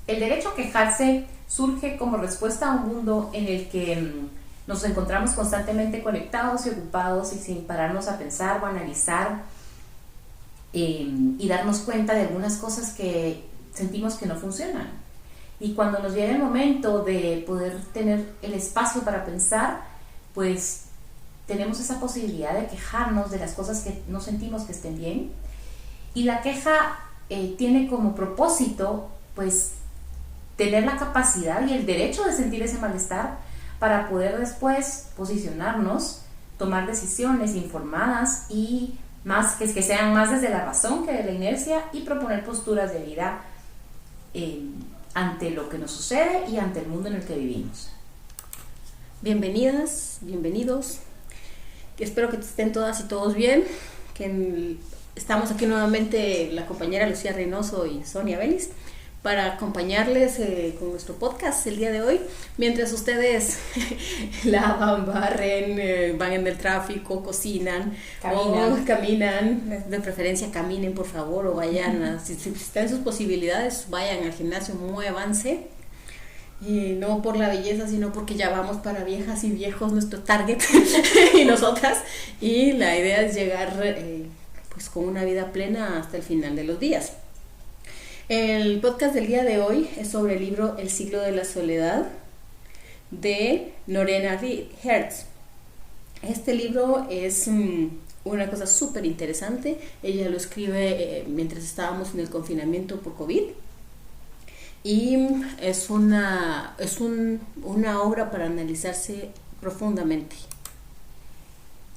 el derecho a quejarse surge como respuesta a un mundo en el que nos encontramos constantemente conectados y ocupados y sin pararnos a pensar o analizar y darnos cuenta de algunas cosas que sentimos que no funcionan. Y cuando nos llega el momento de poder tener el espacio para pensar, pues tenemos esa posibilidad de quejarnos de las cosas que no sentimos que estén bien. Y la queja tiene como propósito, pues, tener la capacidad y el derecho de sentir ese malestar para poder después posicionarnos, tomar decisiones informadas y más que sean más desde la razón que de la inercia, y proponer posturas de vida ante lo que nos sucede y ante el mundo en el que vivimos. Bienvenidas, bienvenidos. Espero que estén todas y todos bien. Estamos aquí nuevamente la compañera Lucía Reynoso y Sonia Vélez para acompañarles con nuestro podcast el día de hoy, mientras ustedes lavan, barren, van en el tráfico, cocinan, caminan, de preferencia caminen por favor, o vayan, si están sus posibilidades, vayan al gimnasio, muévanse, y no por la belleza, sino porque ya vamos para viejas y viejos, nuestro target y nosotras, y la idea es llegar pues con una vida plena hasta el final de los días. El podcast del día de hoy es sobre el libro El siglo de la soledad de Lorena Hertz. Este libro es una cosa súper interesante. Ella lo escribe mientras estábamos en el confinamiento por COVID, y es una obra para analizarse profundamente.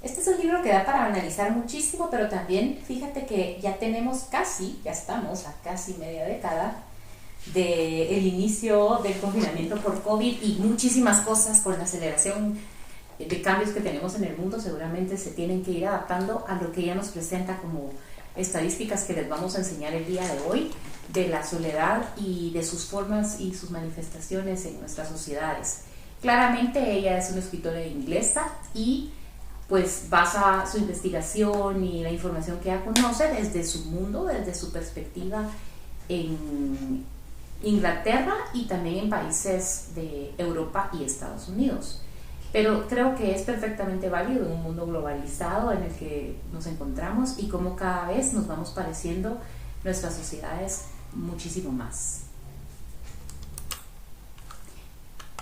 Este es un libro que da para analizar muchísimo, pero también fíjate que ya estamos a casi media década del inicio del confinamiento por COVID, y muchísimas cosas con la aceleración de cambios que tenemos en el mundo seguramente se tienen que ir adaptando a lo que ella nos presenta como estadísticas que les vamos a enseñar el día de hoy, de la soledad y de sus formas y sus manifestaciones en nuestras sociedades. Claramente ella es una escritora inglesa y pues basa su investigación y la información que ella conoce desde su mundo, desde su perspectiva en Inglaterra y también en países de Europa y Estados Unidos. Pero creo que es perfectamente válido en un mundo globalizado en el que nos encontramos y cómo cada vez nos vamos pareciendo nuestras sociedades muchísimo más.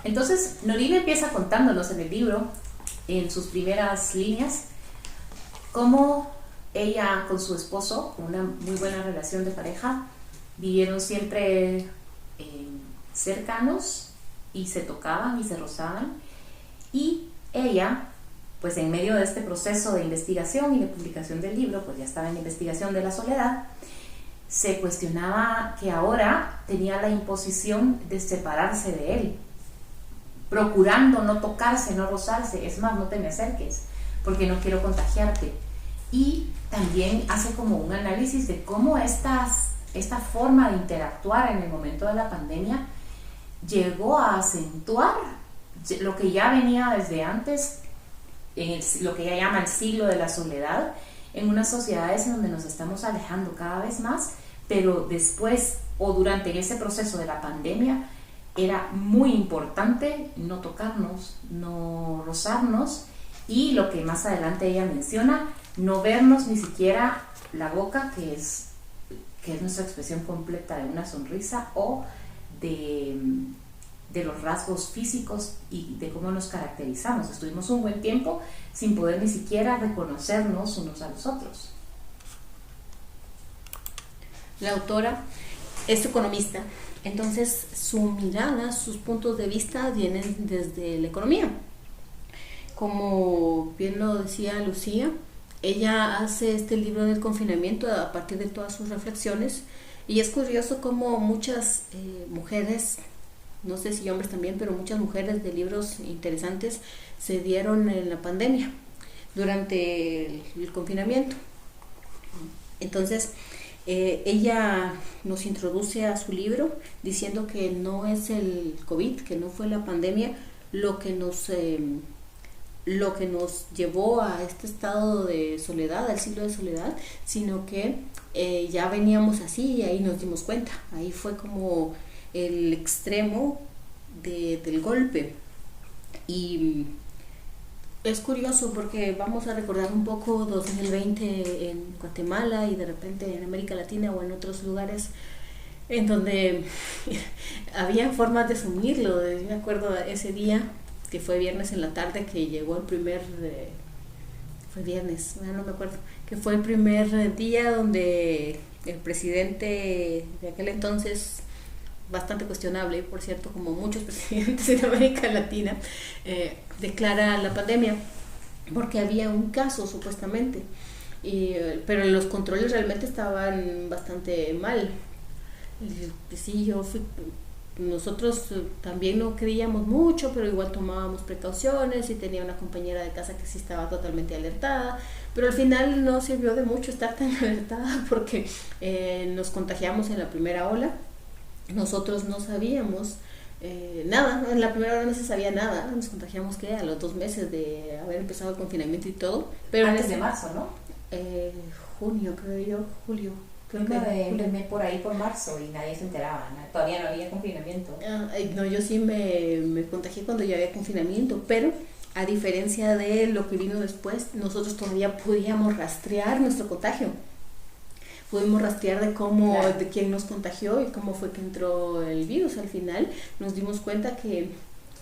Entonces, Norina empieza contándonos en el libro, en sus primeras líneas, cómo ella con su esposo, con una muy buena relación de pareja, vivieron siempre cercanos y se tocaban y se rozaban, y ella, pues en medio de este proceso de investigación y de publicación del libro, pues ya estaba en la investigación de la soledad, se cuestionaba que ahora tenía la imposición de separarse de él, procurando no tocarse, no rozarse, es más, no te me acerques porque no quiero contagiarte. Y también hace como un análisis de cómo esta forma de interactuar en el momento de la pandemia llegó a acentuar lo que ya venía desde antes, lo que ella llama el siglo de la soledad, en unas sociedades en donde nos estamos alejando cada vez más, pero después o durante ese proceso de la pandemia era muy importante no tocarnos, no rozarnos, y lo que más adelante ella menciona, no vernos ni siquiera la boca, que es nuestra expresión completa de una sonrisa, o de los rasgos físicos y de cómo nos caracterizamos. Estuvimos un buen tiempo sin poder ni siquiera reconocernos unos a los otros. La autora es economista, entonces su mirada, sus puntos de vista vienen desde la economía. Como bien lo decía Lucía, ella hace este libro del confinamiento a partir de todas sus reflexiones, y es curioso cómo muchas mujeres, no sé si hombres también, pero muchas mujeres de libros interesantes se dieron en la pandemia, durante el confinamiento. Entonces, ella nos introduce a su libro diciendo que no es el COVID, que no fue la pandemia lo que nos llevó a este estado de soledad, al siglo de soledad, sino que ya veníamos así y ahí nos dimos cuenta. Ahí fue como el extremo del golpe. Y es curioso porque vamos a recordar un poco 2020 en Guatemala y de repente en América Latina o en otros lugares en donde había formas de asumirlo. Yo me acuerdo ese día que fue viernes en la tarde que llegó el primer fue viernes, no me acuerdo, que fue el primer día donde el presidente de aquel entonces, bastante cuestionable, por cierto, como muchos presidentes en América Latina, declara la pandemia, porque había un caso supuestamente, pero los controles realmente estaban bastante mal. Sí, nosotros también no creíamos mucho, pero igual tomábamos precauciones y tenía una compañera de casa que sí estaba totalmente alertada, pero al final no sirvió de mucho estar tan alertada porque nos contagiamos en la primera ola. Nosotros no sabíamos nada, en la primera hora no se sabía nada, nos contagiamos a los 2 meses de haber empezado el confinamiento y todo. Pero antes de marzo, ¿no? Junio, creo yo, julio. Creo que por ahí por marzo y nadie se enteraba, todavía no había confinamiento. No, yo sí me contagié cuando ya había confinamiento, pero a diferencia de lo que vino después, nosotros todavía podíamos rastrear nuestro contagio. Pudimos rastrear de cómo, claro, de quién nos contagió y cómo fue que entró el virus. Al final nos dimos cuenta que,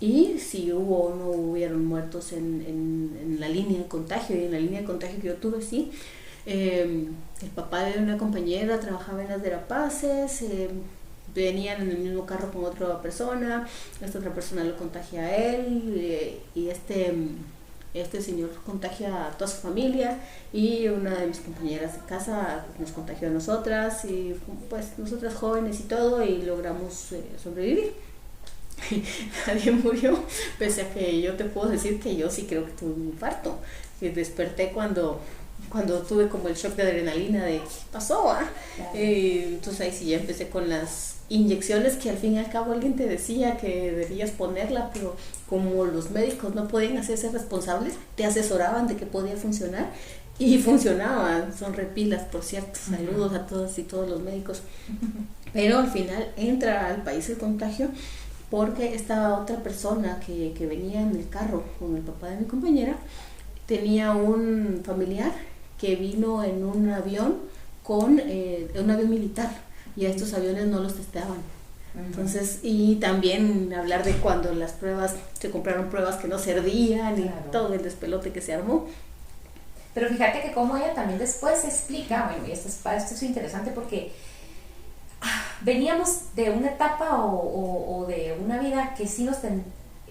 y si hubo o no hubieron muertos en la línea de contagio, y en la línea de contagio que yo tuve, sí. El papá de una compañera trabajaba en las Verapaces, venían en el mismo carro con otra persona, esta otra persona lo contagia a él, y este señor contagia a toda su familia, y una de mis compañeras de casa nos contagió a nosotras, y pues nosotras jóvenes y todo, y logramos sobrevivir. Nadie murió, pese a que yo te puedo decir que yo sí creo que tuve un infarto, que desperté cuando tuve como el shock de adrenalina de ¿qué pasó? Claro. Entonces ahí sí ya empecé con las inyecciones que al fin y al cabo alguien te decía que debías ponerla, pero como los médicos no podían hacerse responsables, te asesoraban de que podía funcionar y funcionaba. Son repilas, por cierto. Saludos a todos y todos los médicos. Pero al final entra al país el contagio porque esta otra persona que venía en el carro con el papá de mi compañera tenía un familiar que vino en un avión un avión militar, y a estos aviones no los testeaban. Entonces, y también hablar de cuando las pruebas, se compraron pruebas que no servían, claro, y todo el despelote que se armó. Pero fíjate que como ella también después explica, bueno, y esto es interesante porque veníamos de una etapa o de una vida que sí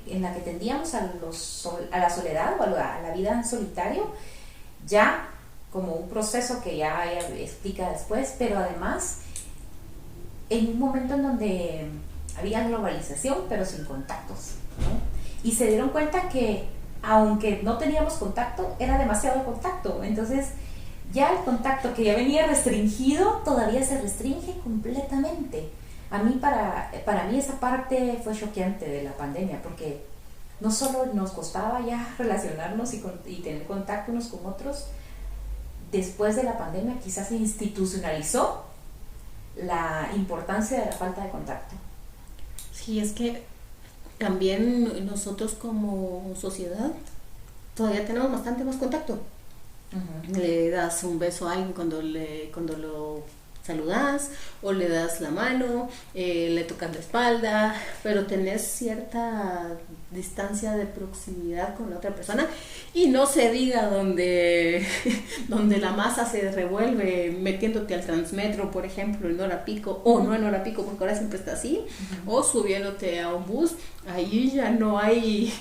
en la que tendíamos a la soledad o a la vida en solitario, ya como un proceso que ya ella explica después, pero además en un momento en donde había globalización pero sin contactos, ¿no? Y se dieron cuenta que aunque no teníamos contacto, era demasiado contacto. Entonces ya el contacto que ya venía restringido todavía se restringe completamente. Para mí esa parte fue choqueante de la pandemia, porque no solo nos costaba ya relacionarnos y tener contacto unos con otros, después de la pandemia quizás se institucionalizó la importancia de la falta de contacto. Sí, es que también nosotros como sociedad todavía tenemos bastante más contacto. Uh-huh. Le das un beso a alguien cuando lo saludas, o le das la mano, le tocas la espalda, pero tenés cierta distancia de proximidad con la otra persona, y no se diga donde la masa se revuelve metiéndote al Transmetro, por ejemplo, en hora pico, o no en hora pico, porque ahora siempre está así, uh-huh, o subiéndote a un bus. Ahí ya no hay...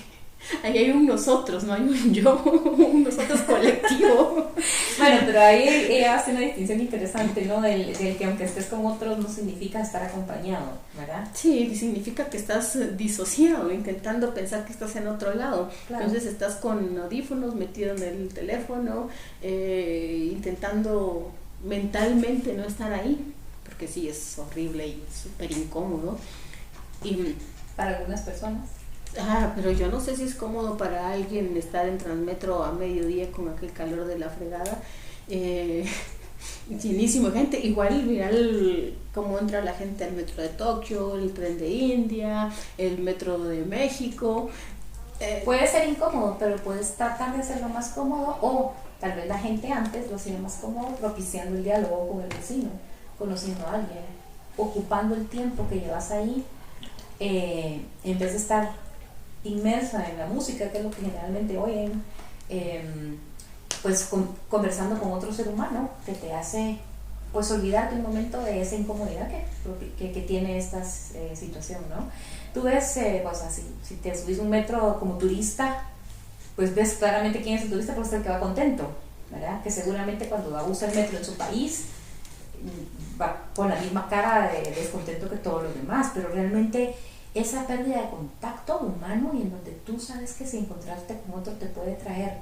Ahí hay un nosotros, no hay un yo, un nosotros colectivo. Bueno, pero ahí ella hace una distinción interesante, ¿no? Del que aunque estés con otros no significa estar acompañado, ¿verdad? Sí, significa que estás disociado, intentando pensar que estás en otro lado. Claro. Entonces estás con audífonos, metido en el teléfono, intentando mentalmente no estar ahí, porque sí, es horrible y súper incómodo. Y para algunas personas. Pero yo no sé si es cómodo para alguien estar en Transmetro a mediodía con aquel calor de la fregada. llenísimo de gente. Igual mira cómo entra la gente al metro de Tokio, el tren de India, el metro de México. Puede ser incómodo, pero puedes tratar de hacerlo más cómodo, o tal vez la gente antes lo hacía más cómodo propiciando el diálogo con el vecino, conociendo a alguien, ocupando el tiempo que llevas ahí, en vez de estar inmersa en la música, que es lo que generalmente oyen, pues conversando con otro ser humano que te hace pues olvidarte un momento de esa incomodidad que tiene esta situación, ¿no? Tú ves, pues así, si te subís un metro como turista, pues ves claramente quién es el turista, porque es el que va contento, ¿verdad? Que seguramente cuando va a usar el metro en su país va con la misma cara de descontento que todos los demás, pero realmente esa pérdida de contacto humano, y en donde tú sabes que si encontrarte con otro te puede traer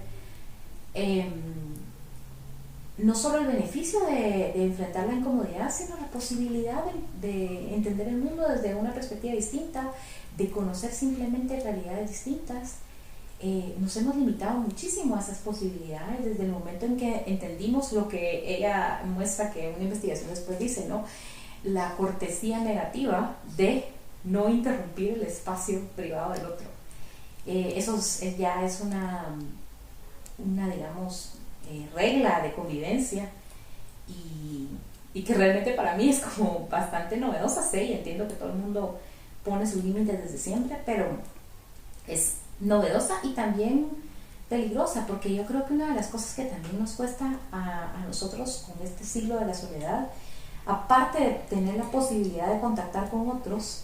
no solo el beneficio de enfrentar la incomodidad, sino la posibilidad de entender el mundo desde una perspectiva distinta, de conocer simplemente realidades distintas. Nos hemos limitado muchísimo a esas posibilidades desde el momento en que entendimos lo que ella muestra, que una investigación después dice, ¿no? La cortesía negativa de no interrumpir el espacio privado del otro. Eso ya es una digamos, regla de convivencia, y que realmente para mí es como bastante novedosa. Sé y entiendo que todo el mundo pone sus límites desde siempre, pero es novedosa y también peligrosa, porque yo creo que una de las cosas que también nos cuesta a nosotros con este siglo de la soledad, aparte de tener la posibilidad de contactar con otros,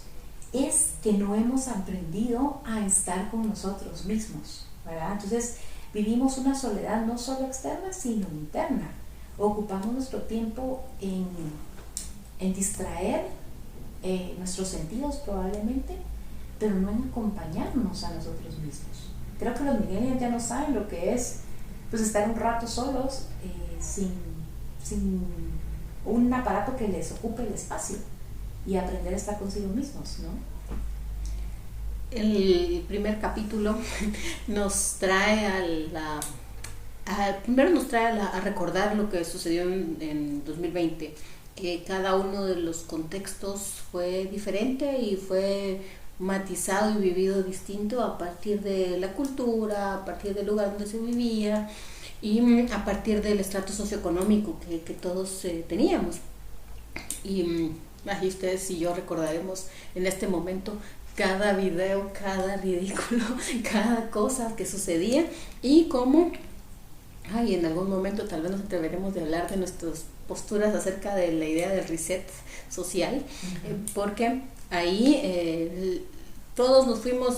es que no hemos aprendido a estar con nosotros mismos, ¿verdad? Entonces vivimos una soledad no solo externa, sino interna. Ocupamos nuestro tiempo en distraer nuestros sentidos probablemente, pero no en acompañarnos a nosotros mismos. Creo que los millennials ya no saben lo que es, pues, estar un rato solos, sin un aparato que les ocupe el espacio, y aprender a estar consigo mismos, ¿no? El primer capítulo nos trae primero nos trae a recordar lo que sucedió en 2020, que cada uno de los contextos fue diferente y fue matizado y vivido distinto a partir de la cultura, a partir del lugar donde se vivía y a partir del estrato socioeconómico que todos teníamos. Y ahí ustedes y yo recordaremos en este momento cada video, cada ridículo, cada cosa que sucedía, y cómo en algún momento tal vez nos atreveremos de hablar de nuestras posturas acerca de la idea del reset social, porque ahí todos nos fuimos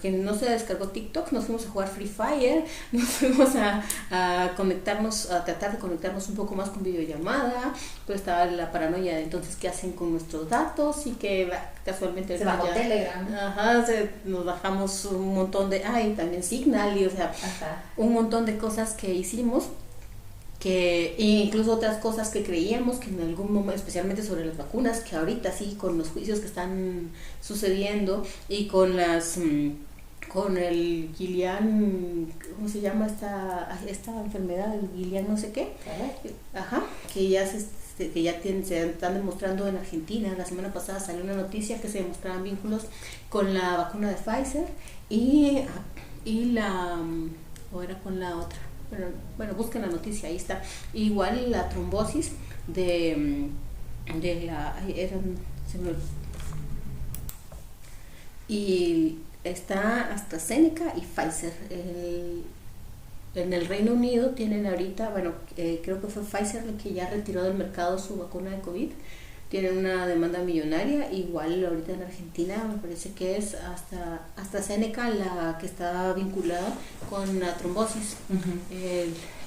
que no se descargó TikTok, nos fuimos a jugar Free Fire, nos fuimos a conectarnos, a tratar de conectarnos un poco más con videollamada, pues estaba la paranoia de entonces qué hacen con nuestros datos, y que casualmente se bajó Telegram. Nos bajamos un montón de, también Signal, y un montón de cosas que hicimos, que incluso otras cosas que creíamos que en algún momento, especialmente sobre las vacunas, que ahorita sí, con los juicios que están sucediendo y con el Guillain, ¿cómo se llama esta enfermedad? El Guillain no sé qué, que ya se están demostrando en Argentina. La semana pasada salió una noticia que se demostraban vínculos con la vacuna de Pfizer y o era con la otra. Bueno, busquen la noticia, ahí está. Igual la trombosis y está AstraZeneca y Pfizer. En el Reino Unido tienen ahorita, creo que fue Pfizer el que ya retiró del mercado su vacuna de COVID. Tienen una demanda millonaria. Igual ahorita en Argentina me parece que es hasta AstraZeneca la que está vinculada con la trombosis.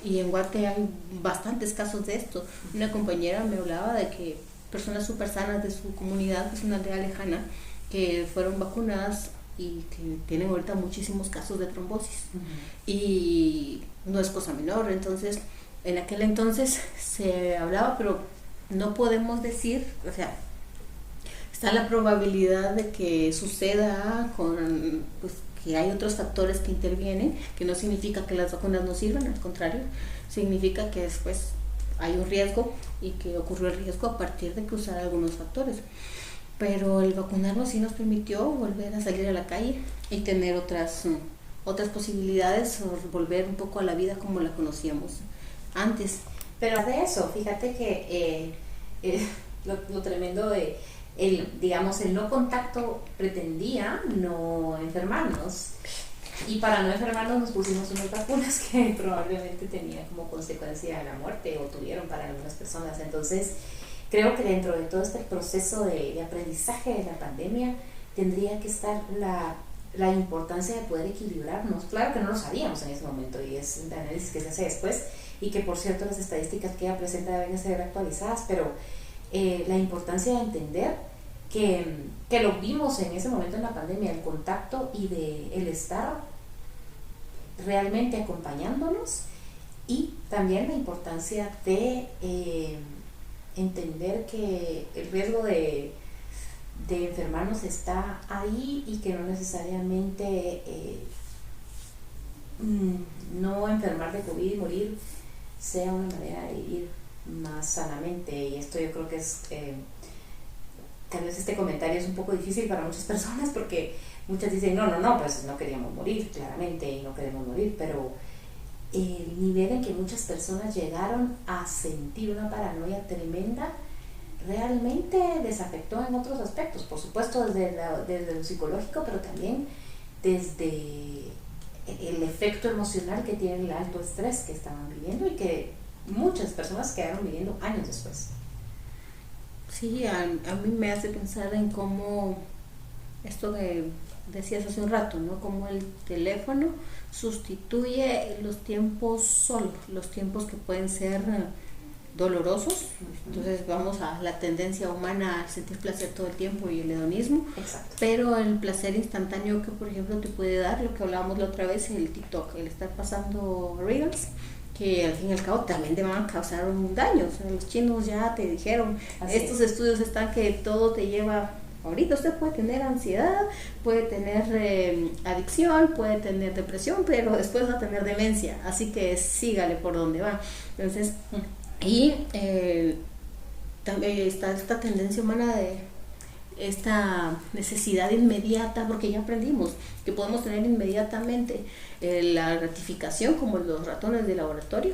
Y en Guate hay bastantes casos de esto. Una compañera me hablaba de que personas súper sanas de su comunidad, que es una aldea lejana, que fueron vacunadas y que tienen ahorita muchísimos casos de trombosis. Y no es cosa menor. Entonces, en aquel entonces se hablaba, pero no podemos decir, está la probabilidad de que suceda que hay otros factores que intervienen, que no significa que las vacunas no sirvan, al contrario, significa que después hay un riesgo y que ocurrió el riesgo a partir de cruzar algunos factores. Pero el vacunarnos sí nos permitió volver a salir a la calle y tener otras posibilidades, o volver un poco a la vida como la conocíamos antes. Pero de eso, fíjate que lo tremendo de digamos, el no contacto pretendía no enfermarnos, y para no enfermarnos nos pusimos unas vacunas que probablemente tenían como consecuencia la muerte, o tuvieron para algunas personas. Entonces creo que dentro de todo este proceso de aprendizaje de la pandemia tendría que estar la importancia de poder equilibrarnos. Claro que no lo sabíamos en ese momento, y es un análisis que se hace después, y que por cierto las estadísticas que ella presenta deben ser actualizadas, pero la importancia de entender que lo vimos en ese momento en la pandemia, el contacto y el estar realmente acompañándonos, y también la importancia de entender que el riesgo de enfermarnos está ahí, y que no necesariamente no enfermar de COVID y morir sea una manera de vivir más sanamente. Y esto yo creo que es tal vez este comentario es un poco difícil para muchas personas, porque muchas dicen no, pues no queríamos morir, claramente, y no queremos morir, pero el nivel en que muchas personas llegaron a sentir una paranoia tremenda realmente les afectó en otros aspectos, por supuesto desde lo psicológico, pero también desde el efecto emocional que tiene el alto estrés que estaban viviendo, y que muchas personas quedaron viviendo años después. Sí, a mí me hace pensar en cómo esto que decías hace un rato, ¿no? Cómo el teléfono sustituye los tiempos solos, los tiempos que pueden ser dolorosos. Entonces vamos a la tendencia humana a sentir placer todo el tiempo y el hedonismo. Exacto. Pero el placer instantáneo que por ejemplo te puede dar, lo que hablábamos la otra vez, el TikTok, el estar pasando reels, que al fin y al cabo también te van a causar un daño. O sea, los chinos ya te dijeron, estos estudios están que todo te lleva. Ahorita usted puede tener ansiedad, puede tener adicción, puede tener depresión, pero después va a tener demencia, así que sígale por donde va. Entonces, y también está esta tendencia humana de esta necesidad inmediata, porque ya aprendimos que podemos tener inmediatamente la gratificación como los ratones de laboratorio,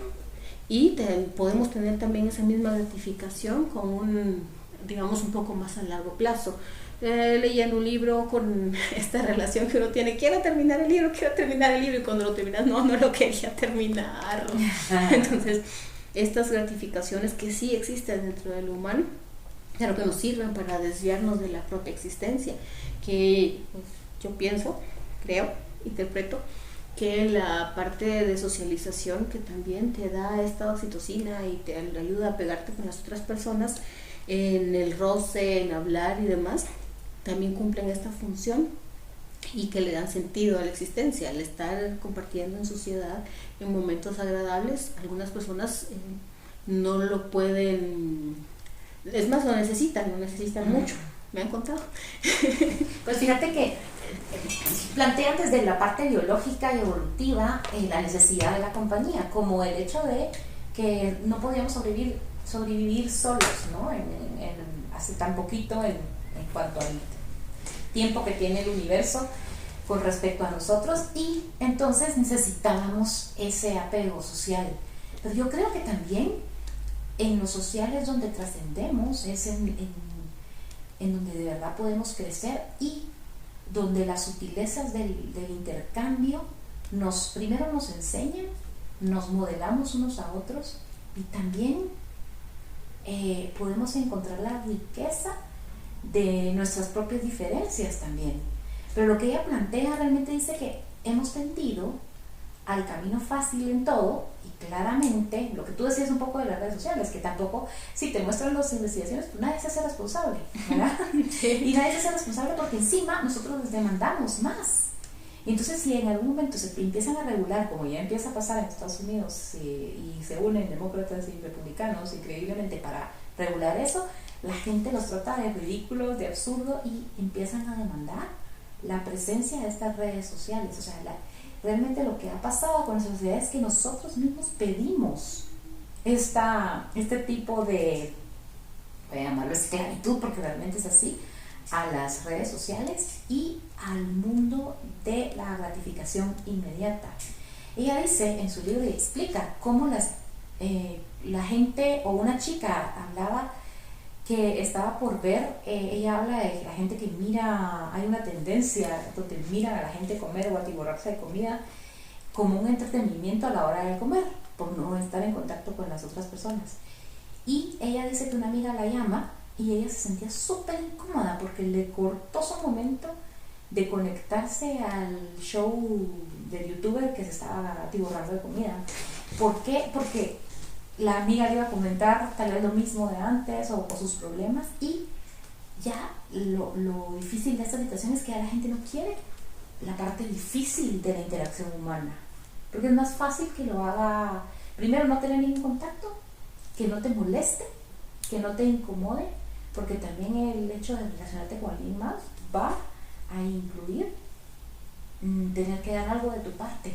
y podemos tener también esa misma gratificación con digamos un poco más a largo plazo, leyendo un libro con esta relación que uno tiene, quiero terminar el libro, y cuando lo terminas, no lo quería terminar. Entonces estas gratificaciones que sí existen dentro del humano, pero que nos sirven para desviarnos de la propia existencia, que pues, yo pienso, creo, interpreto que la parte de socialización que también te da esta oxitocina y te ayuda a pegarte con las otras personas, en el roce, en hablar y demás, también cumplen esta función, y que le dan sentido a la existencia, al estar compartiendo en sociedad en momentos agradables. Algunas personas no lo pueden, es más, lo necesitan mucho, me han contado. Pues fíjate que plantean desde la parte biológica y evolutiva la necesidad de la compañía, como el hecho de que no podíamos sobrevivir solos, ¿no? Hace tan poquito en cuanto al tiempo que tiene el universo con respecto a nosotros, y entonces necesitábamos ese apego social. Pero yo creo que también en lo social es donde trascendemos, es en donde de verdad podemos crecer, y donde las sutilezas del intercambio primero nos enseñan, nos modelamos unos a otros, y también podemos encontrar la riqueza de nuestras propias diferencias también. Pero lo que ella plantea realmente dice que hemos tendido al camino fácil en todo, y claramente lo que tú decías un poco de las redes sociales, que tampoco, si te muestran las investigaciones, pues nadie se hace responsable, ¿verdad? Sí. Y nadie se hace responsable porque encima nosotros les demandamos más. Y entonces si en algún momento se empiezan a regular, como ya empieza a pasar en Estados Unidos, y se unen demócratas y republicanos increíblemente para regular eso, la gente los trata de ridículos, de absurdo, y empiezan a demandar la presencia de estas redes sociales. O sea, realmente lo que ha pasado con la sociedad es que nosotros mismos pedimos este tipo de, voy a llamarlo esclavitud porque realmente es así, a las redes sociales y al mundo de la gratificación inmediata. Ella dice en su libro y explica cómo la gente, o una chica hablaba que estaba por ver, ella habla de la gente que mira, hay una tendencia donde miran a la gente comer o atiborrarse de comida como un entretenimiento a la hora de comer, por no estar en contacto con las otras personas. Y ella dice que una amiga la llama y ella se sentía súper incómoda porque le cortó su momento de conectarse al show del youtuber que se estaba atiborrando de comida. ¿Por qué? Porque la amiga le iba a comentar tal vez lo mismo de antes o sus problemas, y ya lo difícil de esta situación es que ya la gente no quiere la parte difícil de la interacción humana, porque es más fácil que lo haga, primero no tener ningún contacto, que no te moleste, que no te incomode, porque también el hecho de relacionarte con alguien más va a incluir tener que dar algo de tu parte,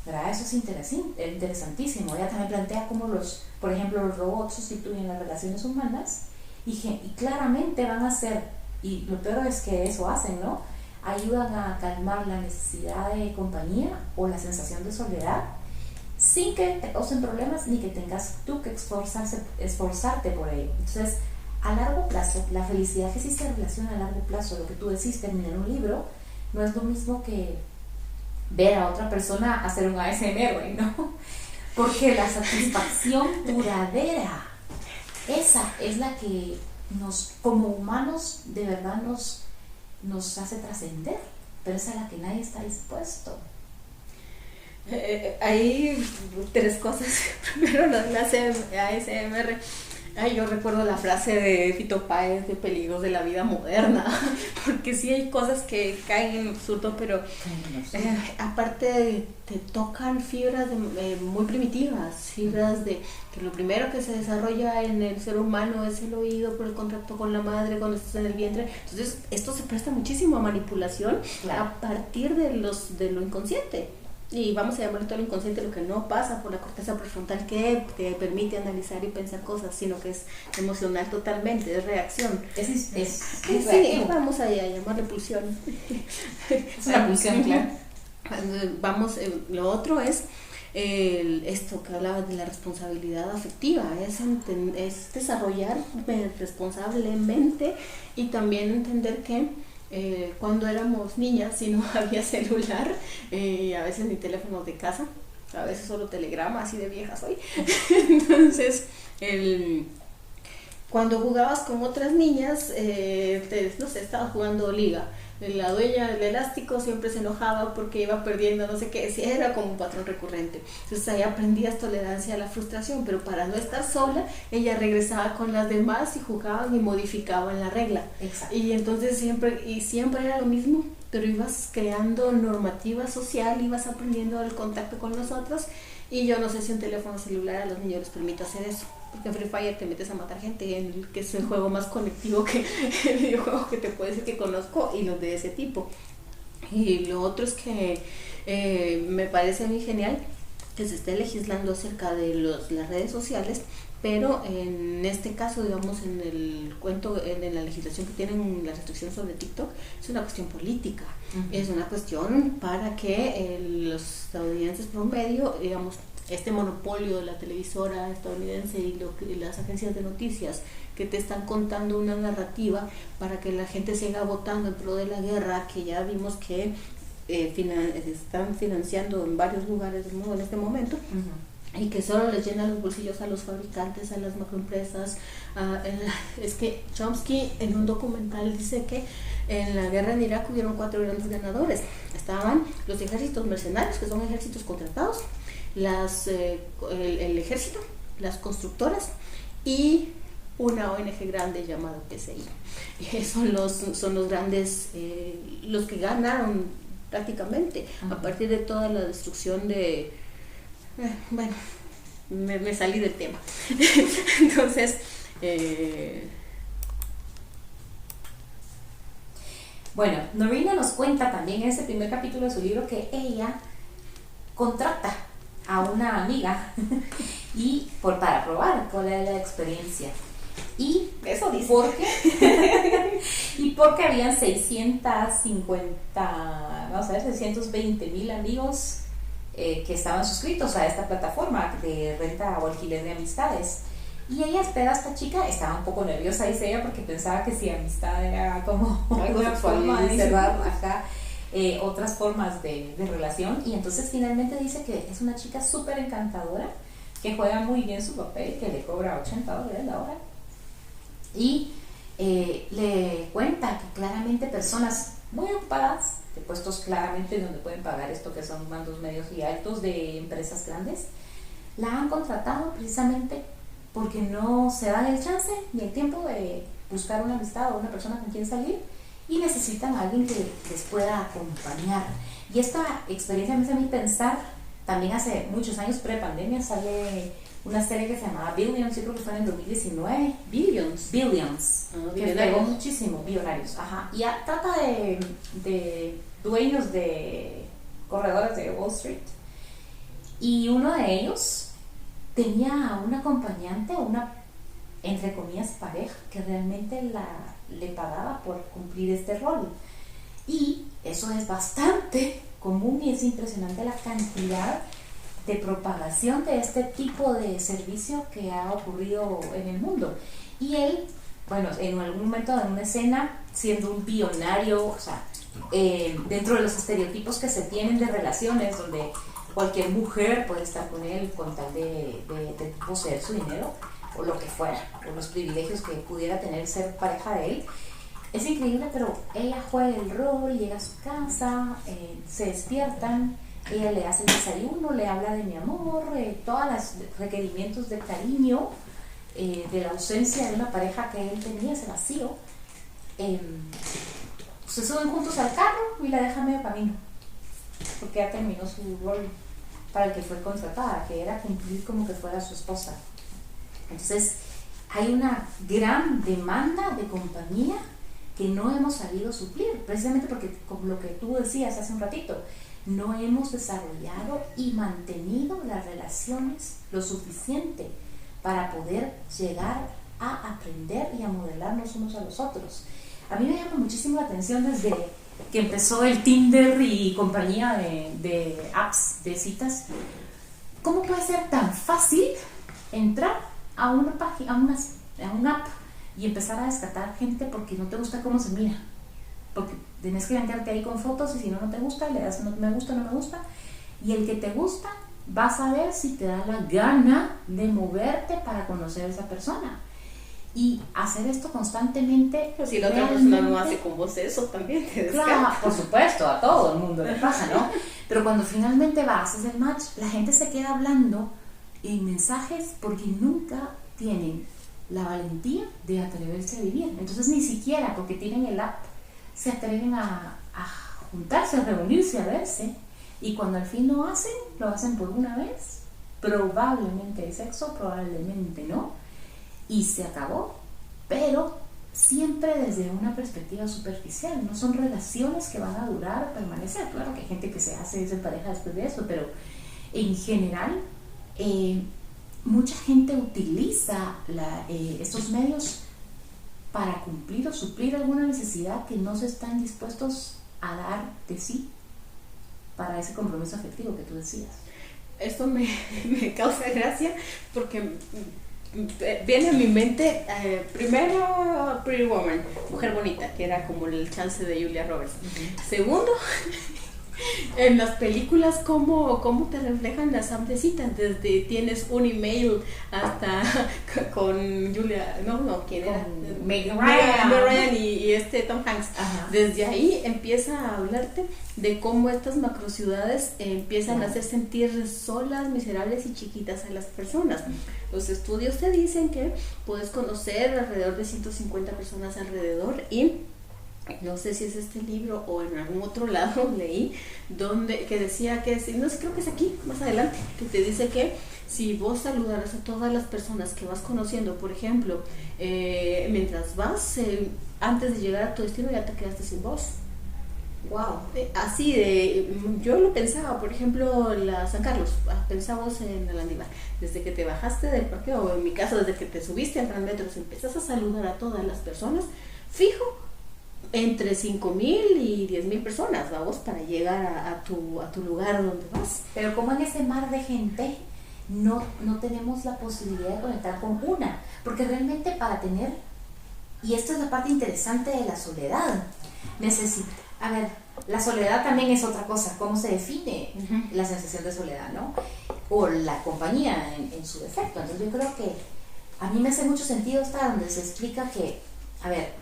¿verdad? Eso es interesantísimo. Ella también plantea cómo por ejemplo, los robots sustituyen las relaciones humanas y claramente van a ser, y lo peor es que eso hacen, ¿no? Ayudan a calmar la necesidad de compañía o la sensación de soledad sin que te causen problemas ni que tengas tú que esforzarte por ello. Entonces, a largo plazo, la felicidad que sí se relaciona a largo plazo, lo que tú decís, terminar un libro, no es lo mismo que ver a otra persona hacer un ASMR, ¿no? Porque la satisfacción duradera, esa es la que como humanos, de verdad nos hace trascender, pero esa es la que nadie está dispuesto. Hay tres cosas. Primero, lo de la ASMR. Yo recuerdo la frase de Fito Páez de Peligros de la Vida Moderna, porque sí hay cosas que caen en absurdo, pero aparte te tocan fibras muy primitivas, fibras de que lo primero que se desarrolla en el ser humano es el oído por el contacto con la madre cuando estás en el vientre. Entonces esto se presta muchísimo a manipulación, claro, a partir de lo inconsciente. Y vamos a llamarlo todo lo inconsciente, lo que no pasa por la corteza prefrontal que te permite analizar y pensar cosas, sino que es emocional totalmente, es reacción. Sí, vamos a llamarle pulsión. Es una pulsión, claro. Lo otro es esto que hablaba de la responsabilidad afectiva, es desarrollarme responsablemente y también entender que cuando éramos niñas y no había celular, a veces ni teléfonos de casa, a veces solo telegrama, así de vieja soy. Entonces, cuando jugabas con otras niñas, no sé, estabas jugando liga, la dueña del elástico siempre se enojaba porque iba perdiendo, no sé qué, era como un patrón recurrente. Entonces ahí aprendías tolerancia a la frustración, pero para no estar sola, ella regresaba con las demás y jugaban y modificaban la regla. Exacto. Y entonces siempre era lo mismo, pero ibas creando normativa social, ibas aprendiendo el contacto con los otros. Y yo no sé si un teléfono celular a los niños les permite hacer eso, porque en Free Fire te metes a matar gente, que es el juego más colectivo que el videojuego que te puede decir que conozco, y los de ese tipo. Y lo otro es que me parece muy genial que se esté legislando acerca de las redes sociales, pero en este caso, digamos, en el cuento, en la legislación que tienen, la restricción sobre TikTok, es una cuestión política. Uh-huh. Es una cuestión para que los estadounidenses promedio, digamos, este monopolio de la televisora estadounidense y las agencias de noticias que te están contando una narrativa para que la gente siga votando en pro de la guerra, que ya vimos que están financiando en varios lugares del mundo en este momento. Uh-huh. Y que solo les llena los bolsillos a los fabricantes, a las macroempresas. Es que Chomsky en un documental dice que en la guerra en Irak hubieron 4 grandes ganadores. Estaban los ejércitos mercenarios, que son ejércitos contratados, el ejército, las constructoras y una ONG grande llamada PCI. Son los grandes, los que ganaron prácticamente. Uh-huh. A partir de toda la destrucción de... bueno, me salí del tema. Entonces, bueno, Norina nos cuenta también en ese primer capítulo de su libro que ella contrata a una amiga y para probar cuál era la experiencia. Y eso dice. Y porque habían 620,000 amigos que estaban suscritos a esta plataforma de renta o alquiler de amistades. Y ella espera a esta chica, estaba un poco nerviosa, dice ella, porque pensaba que si amistad era como una forma de cerrar otras formas de relación. Y entonces finalmente dice que es una chica súper encantadora, que juega muy bien su papel, que le cobra $80 la hora. Y le cuenta que claramente personas muy ocupadas, de puestos claramente donde pueden pagar esto, que son mandos medios y altos de empresas grandes, la han contratado precisamente porque no se dan el chance ni el tiempo de buscar una amistad o una persona con quien salir, y necesitan a alguien que les pueda acompañar. Y esta experiencia me hace a mí pensar, también hace muchos años, pre-pandemia, sale una serie que se llamaba Billions, yo creo que fue en el 2019. Billions. Que pegó muchísimo, Billonarios. Ajá. Y trata de dueños de corredores de Wall Street. Y uno de ellos tenía un acompañante, una, entre comillas, pareja, que realmente le pagaba por cumplir este rol. Y eso es bastante común y es impresionante la cantidad de propagación de este tipo de servicio que ha ocurrido en el mundo. Y él, bueno, en algún momento en una escena, siendo un billonario, o sea, dentro de los estereotipos que se tienen de relaciones, donde cualquier mujer puede estar con él con tal de poseer su dinero, o lo que fuera, o los privilegios que pudiera tener ser pareja de él. Es increíble, pero ella juega el rol, llega a su casa, se despiertan, ella le hace el desayuno, le habla de mi amor, todos los requerimientos de cariño, de la ausencia de una pareja que él tenía, ese vacío. Se suben juntos al carro y la deja medio camino, porque ya terminó su rol para el que fue contratada, que era cumplir como que fuera su esposa. Entonces hay una gran demanda de compañía que no hemos sabido suplir, precisamente porque, como lo que tú decías hace un ratito, no hemos desarrollado y mantenido las relaciones lo suficiente para poder llegar a aprender y a modelarnos unos a los otros. A mí me llama muchísimo la atención desde que empezó el Tinder y compañía de apps de citas. ¿Cómo puede ser tan fácil entrar a una página, a una app y empezar a descartar gente porque no te gusta cómo se mira? Porque tienes que venderte ahí con fotos y si no te gusta, le das no me gusta, y el que te gusta vas a ver si te da la gana de moverte para conocer a esa persona. Y hacer esto constantemente. Pero si la otra persona no hace con vos eso, también te descarta. Claro, por supuesto, a todo el mundo le pasa, ¿no? Pero cuando finalmente vas, haces el match, la gente se queda hablando en mensajes porque nunca tienen la valentía de atreverse a vivir. Entonces ni siquiera porque tienen el app se atreven a juntarse, a reunirse, a verse. Y cuando al fin lo hacen por una vez. Probablemente el sexo, probablemente no. Y se acabó, pero siempre desde una perspectiva superficial. No son relaciones que van a durar, permanecer. Claro que hay gente que se pareja después de eso, pero en general mucha gente utiliza estos medios para cumplir o suplir alguna necesidad que no se están dispuestos a dar de sí para ese compromiso afectivo que tú decías. Esto me causa gracia porque viene a mi mente primero Pretty Woman, Mujer Bonita, que era como el chance de Julia Roberts. Segundo, en las películas cómo te reflejan las amplecitas, desde tienes un email hasta con Julia, ¿quién era? Meg Ryan y Tom Hanks. Ajá. Desde ahí empieza a hablarte de cómo estas macrociudades empiezan a hacer sentir solas, miserables y chiquitas a las personas. Los estudios te dicen que puedes conocer alrededor de 150 personas alrededor, y no sé si es este libro o en algún otro lado leí que decía que, no sé, creo que es aquí, más adelante, que te dice que si vos saludaras a todas las personas que vas conociendo, por ejemplo, mientras vas, antes de llegar a tu destino ya te quedaste sin voz. Wow. Así de, yo lo pensaba, por ejemplo, la San Carlos, pensamos en la Landívar, desde que te bajaste del parqueo, o en mi caso, desde que te subiste al Transmetro, si empezás a saludar a todas las personas, fijo, entre 5,000 y 10,000 personas, vamos, para llegar a tu lugar donde vas. Pero como en ese mar de gente no tenemos la posibilidad de conectar con una, porque realmente para tener, y esta es la parte interesante de la soledad, a ver, la soledad también es otra cosa, cómo se define la sensación de soledad, ¿no? O la compañía en su defecto. Entonces yo creo que a mí me hace mucho sentido esta donde se explica que, a ver,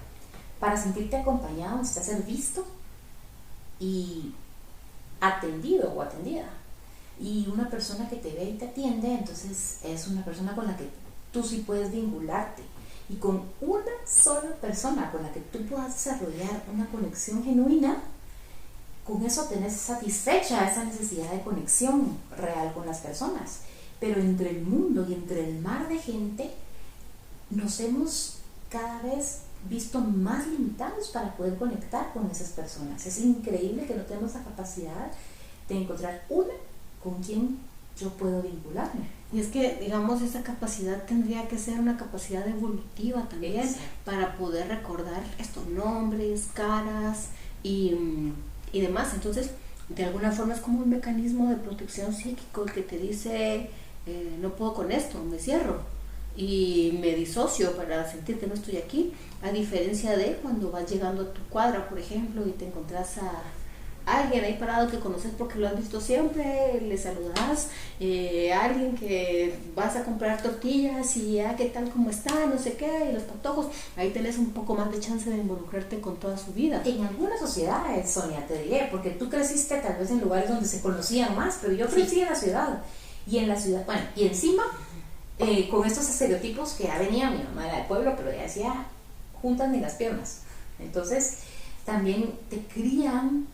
para sentirte acompañado necesitas ser visto y atendido o atendida. Y una persona que te ve y te atiende, entonces es una persona con la que tú sí puedes vincularte. Y con una sola persona con la que tú puedas desarrollar una conexión genuina, con eso tenés satisfecha esa necesidad de conexión real con las personas. Pero entre el mundo y entre el mar de gente, nos hemos cada vez visto más limitados para poder conectar con esas personas. Es increíble que no tenemos la capacidad de encontrar una con quien yo puedo vincularme. Y es que, digamos, esa capacidad tendría que ser una capacidad evolutiva también. Exacto. Para poder recordar estos nombres, caras y demás. Entonces, de alguna forma es como un mecanismo de protección psíquico que te dice, no puedo con esto, me cierro y me disocio para sentir que no estoy aquí, a diferencia de cuando vas llegando a tu cuadra, por ejemplo, y te encontrás a alguien ahí parado que conoces porque lo has visto siempre, le saludas, alguien que vas a comprar tortillas y qué tal, cómo está, no sé qué, y los patojos, ahí tenés un poco más de chance de involucrarte con toda su vida. En algunas sociedades, Sonia, te diré, porque tú creciste tal vez en lugares donde se conocían más, pero yo crecí en la ciudad, y en la ciudad, bueno, y encima, con estos estereotipos que ya venía, mi mamá era del pueblo, pero ella decía, juntas ni las piernas, entonces también te crían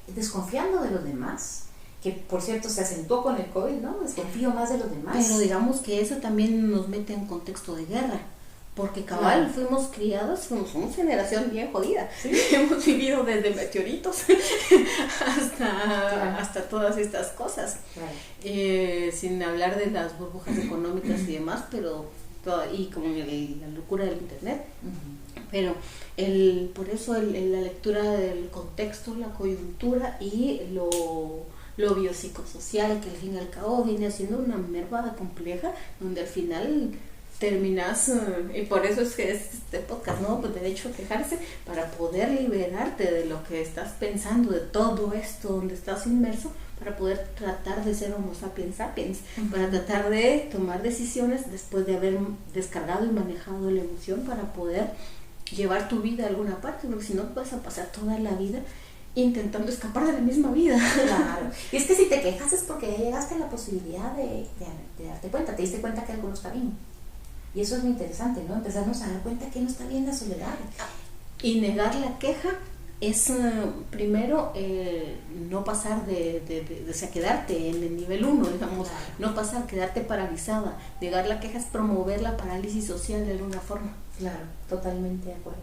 desconfiando de los demás, que por cierto se acentuó con el COVID, ¿no? Desconfío más de los demás. Pero digamos que eso también nos mete en contexto de guerra, porque cabal, claro, fuimos criados, somos generación bien jodida, ¿sí? Hemos vivido desde meteoritos hasta todas estas cosas, claro. Sin hablar de las burbujas económicas y demás, pero y como la locura del internet. Pero por eso la lectura del contexto, la coyuntura y lo biopsicosocial, que al fin y al cabo viene siendo una mermada compleja, donde al final terminas, y por eso es que es este podcast, ¿no? Pues derecho a quejarse, para poder liberarte de lo que estás pensando, de todo esto donde estás inmerso, para poder tratar de ser homo sapiens sapiens, para tratar de tomar decisiones después de haber descargado y manejado la emoción, para poder llevar tu vida a alguna parte, porque si no vas a pasar toda la vida intentando escapar de la misma vida. Claro, y es que si te quejas es porque ya llegaste a la posibilidad de darte cuenta, te diste cuenta que algo no está bien, y eso es muy interesante, ¿no? Empezarnos a dar cuenta que no está bien la soledad. Y negar la queja es primero no pasar de quedarte en el nivel 1, digamos, claro. No pasar, quedarte paralizada. Negar la queja es promover la parálisis social de alguna forma. Claro, totalmente de acuerdo.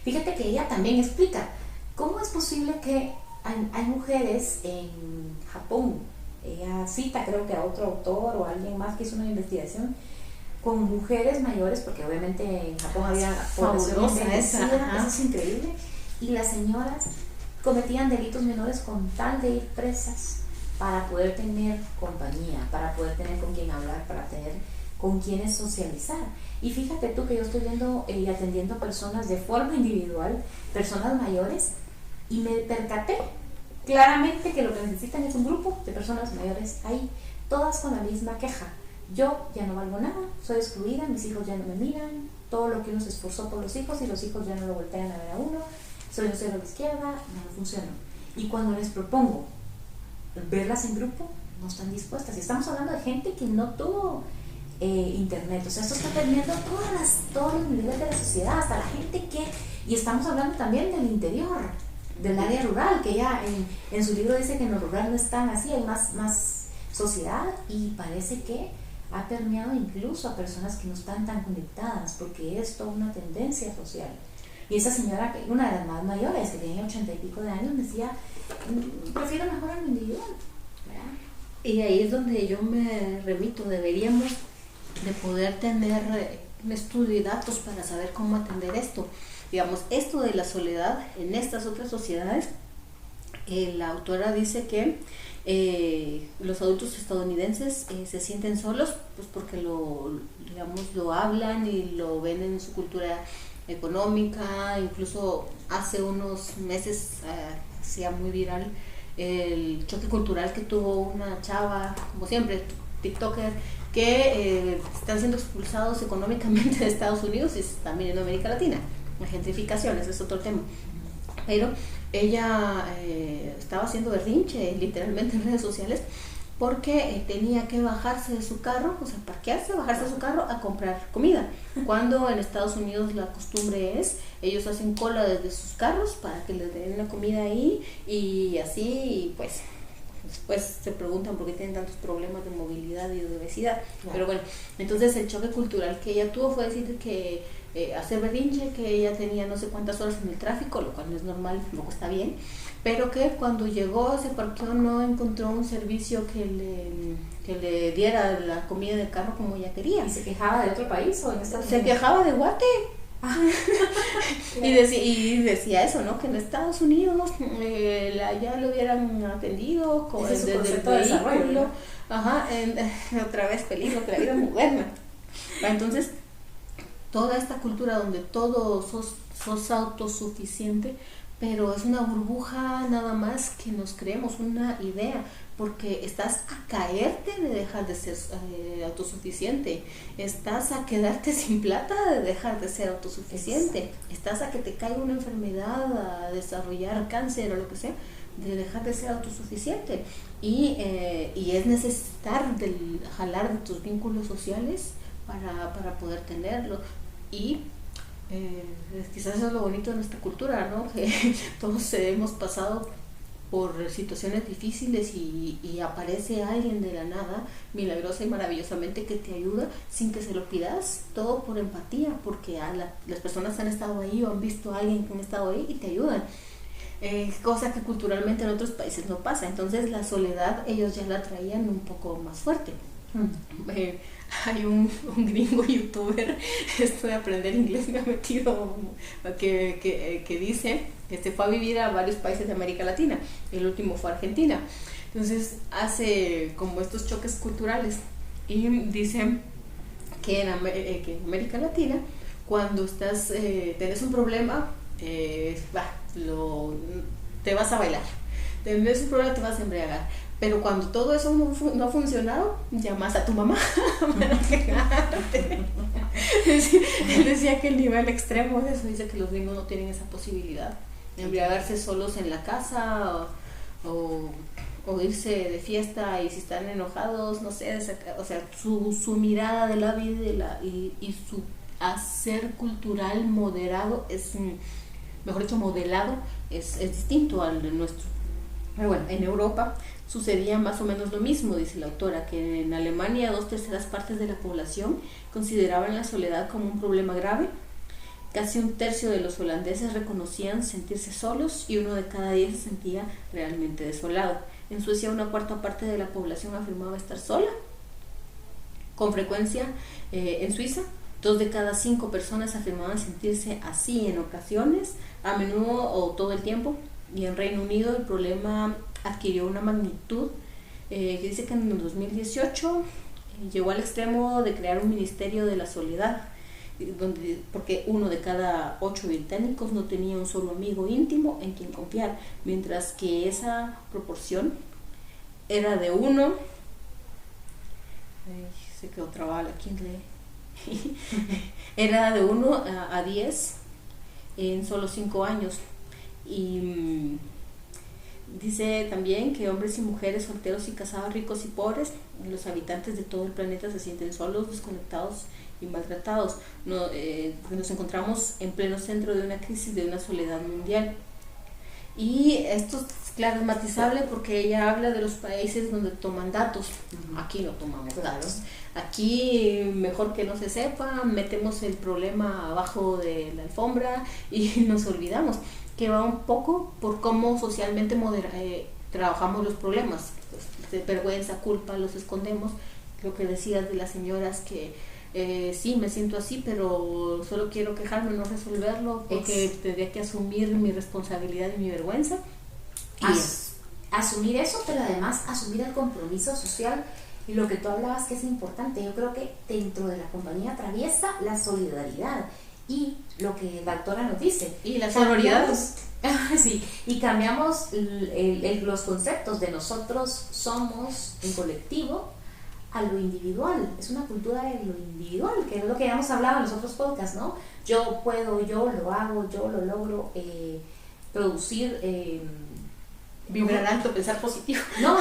Fíjate que ella también explica cómo es posible que hay mujeres en Japón, ella cita creo que a otro autor o a alguien más que hizo una investigación con mujeres mayores, porque obviamente en Japón había fabulosa eso es increíble, y las señoras cometían delitos menores con tal de ir presas para poder tener compañía, para poder tener con quién hablar, para tener con quienes socializar. Y fíjate tú que yo estoy viendo y atendiendo personas de forma individual, personas mayores, y me percaté claramente que lo que necesitan es un grupo de personas mayores ahí, todas con la misma queja. Yo ya no valgo nada, soy excluida, mis hijos ya no me miran, todo lo que uno se esforzó por los hijos y los hijos ya no lo voltean a ver a uno, soy un cero a la izquierda, no funciona. Y cuando les propongo verlas en grupo, no están dispuestas. Y estamos hablando de gente que no tuvo internet, o sea, esto está permeando todos los niveles de la sociedad, hasta la gente que, y estamos hablando también del interior, del área rural, que ella en su libro dice que en lo rural no están así, hay más sociedad, y parece que ha permeado incluso a personas que no están tan conectadas, porque es toda una tendencia social. Y esa señora, una de las más mayores, que tenía 80 y pico de años, decía, prefiero mejor en lo individual, ¿verdad? Y ahí es donde yo me remito, deberíamos de poder tener un estudio y datos para saber cómo atender esto. Digamos, esto de la soledad en estas otras sociedades, la autora dice que los adultos estadounidenses se sienten solos pues porque lo hablan y lo ven en su cultura económica. Incluso hace unos meses hacía muy viral el choque cultural que tuvo una chava, como siempre, TikToker, que están siendo expulsados económicamente de Estados Unidos y también en América Latina. La gentrificación, ese es otro tema. Pero ella estaba haciendo berrinche literalmente en redes sociales porque tenía que bajarse de su carro, o sea, parquearse, bajarse de su carro a comprar comida. Cuando en Estados Unidos la costumbre es, ellos hacen cola desde sus carros para que les den la comida ahí y así, y pues después se preguntan por qué tienen tantos problemas de movilidad y de obesidad. Claro. Pero bueno, entonces el choque cultural que ella tuvo fue decir que hacer berrinche, que ella tenía no sé cuántas horas en el tráfico, lo cual no es normal, tampoco está bien, pero que cuando llegó se parqueó, no encontró un servicio que le diera la comida del carro como ella quería. ¿Y se quejaba de otro país o en Estados Unidos? Se quejaba de Guate. Y decía eso, ¿no? Que en Estados Unidos ya lo hubieran atendido con, desde el vehículo. Ajá, otra vez peligro que la vida moderna. Entonces, toda esta cultura donde todo sos autosuficiente, pero es una burbuja nada más que nos creemos, una idea, porque estás a caerte de dejar de ser autosuficiente, estás a quedarte sin plata de dejar de ser autosuficiente, estás a que te caiga una enfermedad, a desarrollar cáncer o lo que sea, de dejar de ser autosuficiente. Y es necesitar jalar de tus vínculos sociales para poder tenerlo. Y quizás eso es lo bonito de nuestra cultura, ¿no? Que todos hemos pasado por situaciones difíciles y aparece alguien de la nada, milagrosa y maravillosamente, que te ayuda sin que se lo pidas, todo por empatía, porque las personas han estado ahí o han visto a alguien que ha estado ahí y te ayudan. Cosa que culturalmente en otros países no pasa. Entonces la soledad ellos ya la traían un poco más fuerte. Hay un gringo youtuber, esto de aprender inglés me ha metido, que dice que se fue a vivir a varios países de América Latina, el último fue a Argentina. Entonces hace como estos choques culturales y dice que en América Latina, cuando tenés un problema, te vas a bailar, tenés un problema, te vas a embriagar. Pero cuando todo eso no ha funcionado, llamas a tu mamá para quejarte. Él decía que el nivel extremo de eso, dice que los gringos no tienen esa posibilidad. Embriagarse solos en la casa o irse de fiesta, y si están enojados, no sé, o sea, su mirada de la vida y su hacer cultural moderado mejor dicho, modelado, es distinto al de nuestro. Pero bueno, en Europa sucedía más o menos lo mismo, dice la autora, que en Alemania 2/3 partes de la población consideraban la soledad como un problema grave. Casi 1/3 de los holandeses reconocían sentirse solos y 1 de cada 10 se sentía realmente desolado. En Suecia 1/4 parte de la población afirmaba estar sola. Con frecuencia en Suiza 2 de cada 5 personas afirmaban sentirse así en ocasiones, a menudo o todo el tiempo. Y en Reino Unido el problema adquirió una magnitud que dice que en el 2018 llegó al extremo de crear un ministerio de la soledad, porque 1 de cada 8 británicos no tenía un solo amigo íntimo en quien confiar, mientras que esa proporción era de 1, se quedó trabada aquí, era de 1 a 10 en solo 5 años. Y dice también que hombres y mujeres, solteros y casados, ricos y pobres, los habitantes de todo el planeta se sienten solos, desconectados y maltratados. Nos encontramos en pleno centro de una crisis de una soledad mundial. Y esto, claro, es matizable porque ella habla de los países donde toman datos. Aquí no tomamos datos. Aquí, mejor que no se sepa, metemos el problema abajo de la alfombra y nos olvidamos, que va un poco por cómo socialmente trabajamos los problemas. Pues, de vergüenza, culpa, los escondemos. Lo que decías de las señoras que sí, me siento así, pero solo quiero quejarme, no resolverlo, porque tendría que asumir mi responsabilidad y mi vergüenza. Asumir eso, pero además asumir el compromiso social y lo que tú hablabas que es importante. Yo creo que dentro de la compañía atraviesa la solidaridad y lo que la autora nos dice. Y la sororidad. Sí, y cambiamos los conceptos de nosotros somos en colectivo a lo individual. Es una cultura de lo individual, que es lo que ya hemos hablado en los otros podcasts, ¿no? Yo puedo, yo lo hago, yo lo logro producir. Vibrar alto, pensar positivo. No,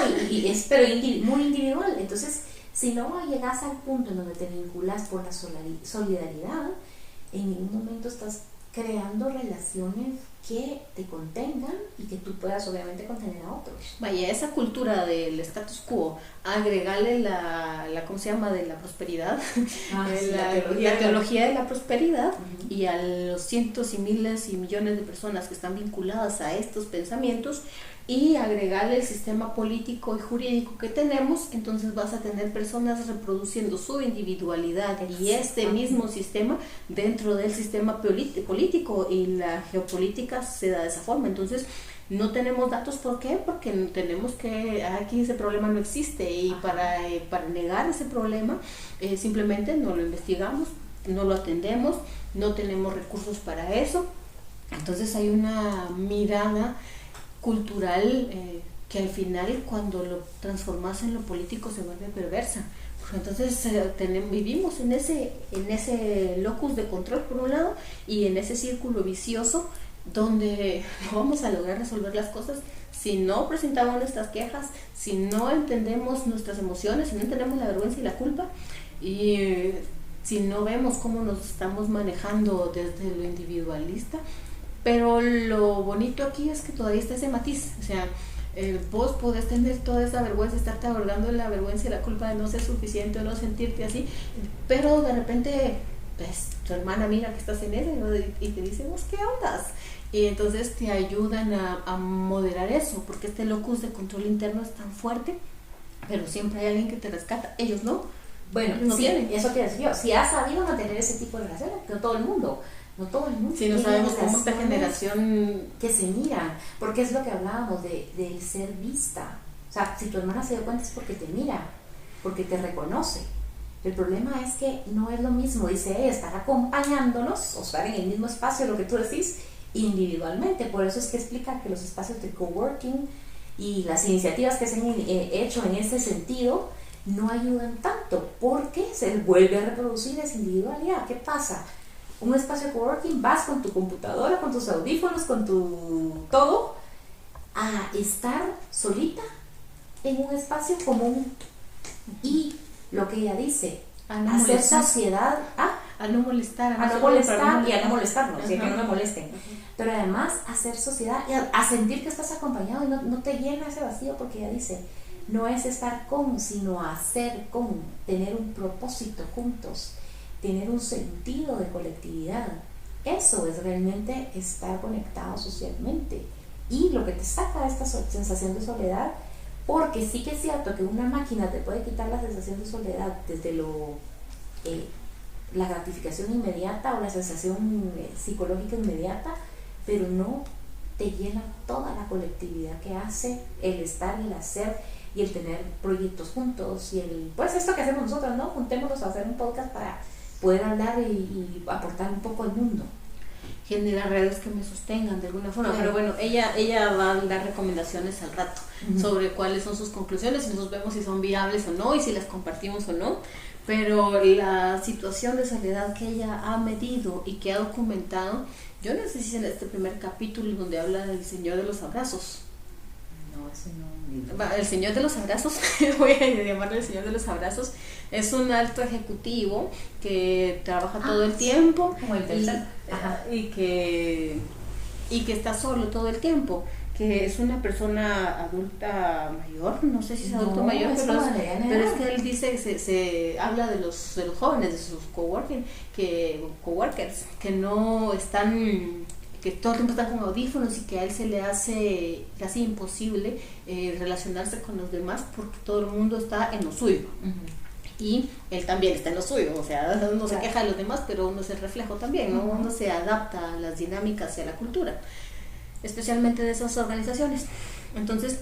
pero muy individual. Entonces, si no llegas al punto en donde te vinculas por la solidaridad, en ningún momento estás creando relaciones que te contengan y que tú puedas obviamente contener a otros. Vaya, esa cultura del status quo, agregarle la ¿cómo se llama? De la prosperidad, la teología de la prosperidad, y a los cientos y miles y millones de personas que están vinculadas a estos pensamientos, y agregarle el sistema político y jurídico que tenemos, entonces vas a tener personas reproduciendo su individualidad y este mismo sistema dentro del sistema político, y la geopolítica se da de esa forma. Entonces no tenemos datos. ¿Por qué? Porque tenemos que, aquí ese problema no existe, y para negar ese problema simplemente no lo investigamos, no lo atendemos, no tenemos recursos para eso. Entonces hay una mirada cultural que al final, cuando lo transformas en lo político, se vuelve perversa. Entonces vivimos en ese locus de control por un lado, y en ese círculo vicioso donde no vamos a lograr resolver las cosas si no presentamos nuestras quejas, si no entendemos nuestras emociones, si no entendemos la vergüenza y la culpa, y si no vemos cómo nos estamos manejando desde lo individualista. Pero lo bonito aquí es que todavía está ese matiz. O sea, vos podés tener toda esa vergüenza, estarte ahogando la vergüenza y la culpa de no ser suficiente o no sentirte así, pero de repente pues tu hermana mira que estás en eso, ¿no? Y te dice, ¿vos qué ondas? Y entonces te ayudan a moderar eso, porque este locus de control interno es tan fuerte, pero siempre hay alguien que te rescata. Ellos no. Bueno, no sí, tienen. eso quiero decir yo. Si has sabido mantener ese tipo de relaciones, no todo el mundo. Si no sabemos cómo esta generación que se miran, porque es lo que hablábamos del ser vista. O sea, si tu hermana se dio cuenta es porque te mira, porque te reconoce. El problema es que no es lo mismo, dice, estar acompañándonos o estar en el mismo espacio, lo que tú decís, individualmente. Por eso es que explica que los espacios de coworking y las iniciativas que se han hecho en ese sentido no ayudan tanto, porque se vuelve a reproducir esa individualidad. ¿Qué pasa? Un espacio de coworking, vas con tu computadora, con tus audífonos, con tu todo, a estar solita en un espacio común. Y lo que ella dice, hacer sociedad, a no molestar, y a no molestarnos, que no me molesten. Pero además hacer sociedad y a sentir que estás acompañado y no te llena ese vacío, porque ella dice, no es estar con, sino hacer con, tener un propósito juntos, tener un sentido de colectividad. Eso es realmente estar conectado socialmente, y lo que te saca de esta sensación de soledad, porque sí que es cierto que una máquina te puede quitar la sensación de soledad desde la gratificación inmediata o la sensación psicológica inmediata, pero no te llena toda la colectividad que hace el estar y el hacer y el tener proyectos juntos, y pues esto que hacemos nosotros, ¿no? Juntémonos a hacer un podcast para poder hablar y aportar un poco al mundo. Generar redes que me sostengan de alguna forma. Pero bueno, ella va a dar recomendaciones al rato sobre cuáles son sus conclusiones, y nosotros vemos si son viables o no, y si las compartimos o no. Pero la situación de soledad que ella ha medido y que ha documentado, yo no sé si en este primer capítulo donde habla del Señor de los Abrazos. No, ese no. El Señor de los Abrazos, voy a llamarle el Señor de los Abrazos, es un alto ejecutivo que trabaja todo el tiempo, como el tercer, y que y que está solo todo el tiempo, que es una persona adulta mayor, no sé si es adulto mayor, pero es que él dice, se habla de los jóvenes, de sus coworkers, que no están, que todo el tiempo están con audífonos y que a él se le hace casi imposible relacionarse con los demás porque todo el mundo está en lo suyo. Y él también está en lo suyo, o sea, uno se queja de los demás, pero uno es el reflejo también, ¿no? Uno se adapta a las dinámicas y a la cultura, especialmente de esas organizaciones. Entonces,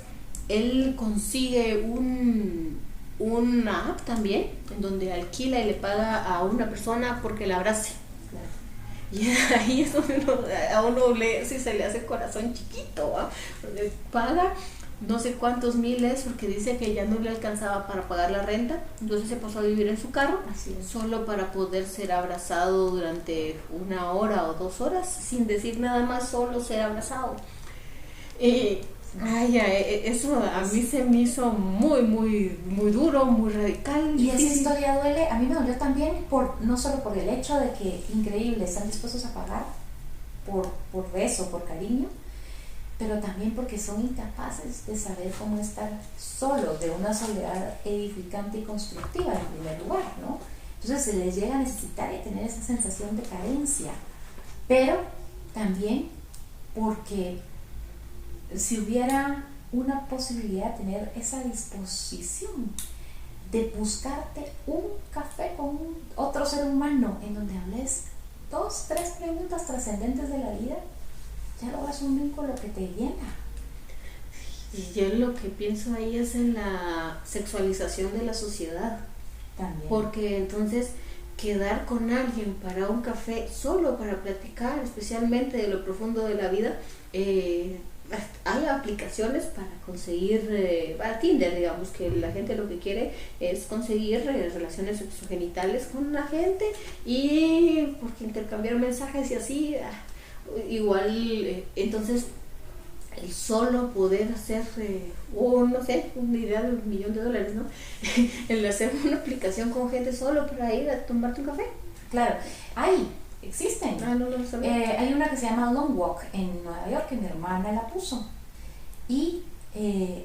él consigue una app también, en donde alquila y le paga a una persona porque la abrace. Y ahí es donde a uno si se le hace corazón chiquito, ¿va? Le paga no sé cuántos miles porque dice que ya no le alcanzaba para pagar la renta, entonces se pasó a vivir en su carro solo para poder ser abrazado durante 1 hora o 2 horas sin decir nada más, solo ser abrazado. Eso a mí se me hizo muy duro, muy radical. Y esa historia duele, a mí me dolió también no solo por el hecho de que increíble, están dispuestos a pagar por beso, por cariño, pero también porque son incapaces de saber cómo estar solos, de una soledad edificante y constructiva en primer lugar, ¿no? Entonces se les llega a necesitar y tener esa sensación de carencia, pero también porque si hubiera una posibilidad de tener esa disposición de buscarte un café con otro ser humano en donde hables 2, 3 preguntas trascendentes de la vida, ya logras un vínculo que te llena. Y yo lo que pienso ahí es en la sexualización de la sociedad. También. Porque entonces quedar con alguien para un café solo para platicar, especialmente de lo profundo de la vida, hay aplicaciones para conseguir, para Tinder, digamos, que la gente lo que quiere es conseguir relaciones sexogenitales con la gente y porque intercambiar mensajes y así, igual, entonces el solo poder hacer, no sé, una idea de $1,000,000, ¿no? El hacer una aplicación con gente solo para ir a tomarte un café. Claro, existen. No lo sabía. Hay una que se llama Long Walk en Nueva York, que mi hermana la puso. Y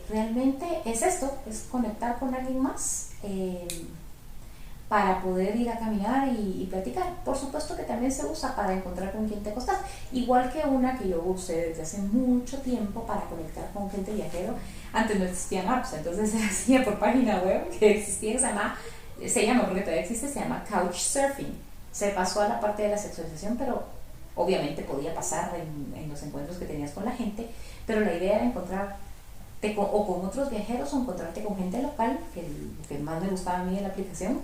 realmente es esto, es conectar con alguien más para poder ir a caminar y platicar. Por supuesto que también se usa para encontrar con quien te acostás. Igual que una que yo usé desde hace mucho tiempo para conectar con gente viajero. Antes no existían apps, entonces se hacía por página web que existía, se llama porque todavía existe, se llama Couchsurfing. Se pasó a la parte de la sexualización, pero obviamente podía pasar en los encuentros que tenías con la gente, pero la idea era encontrarte o con otros viajeros o encontrarte con gente local, que lo que más me gustaba a mí de la aplicación,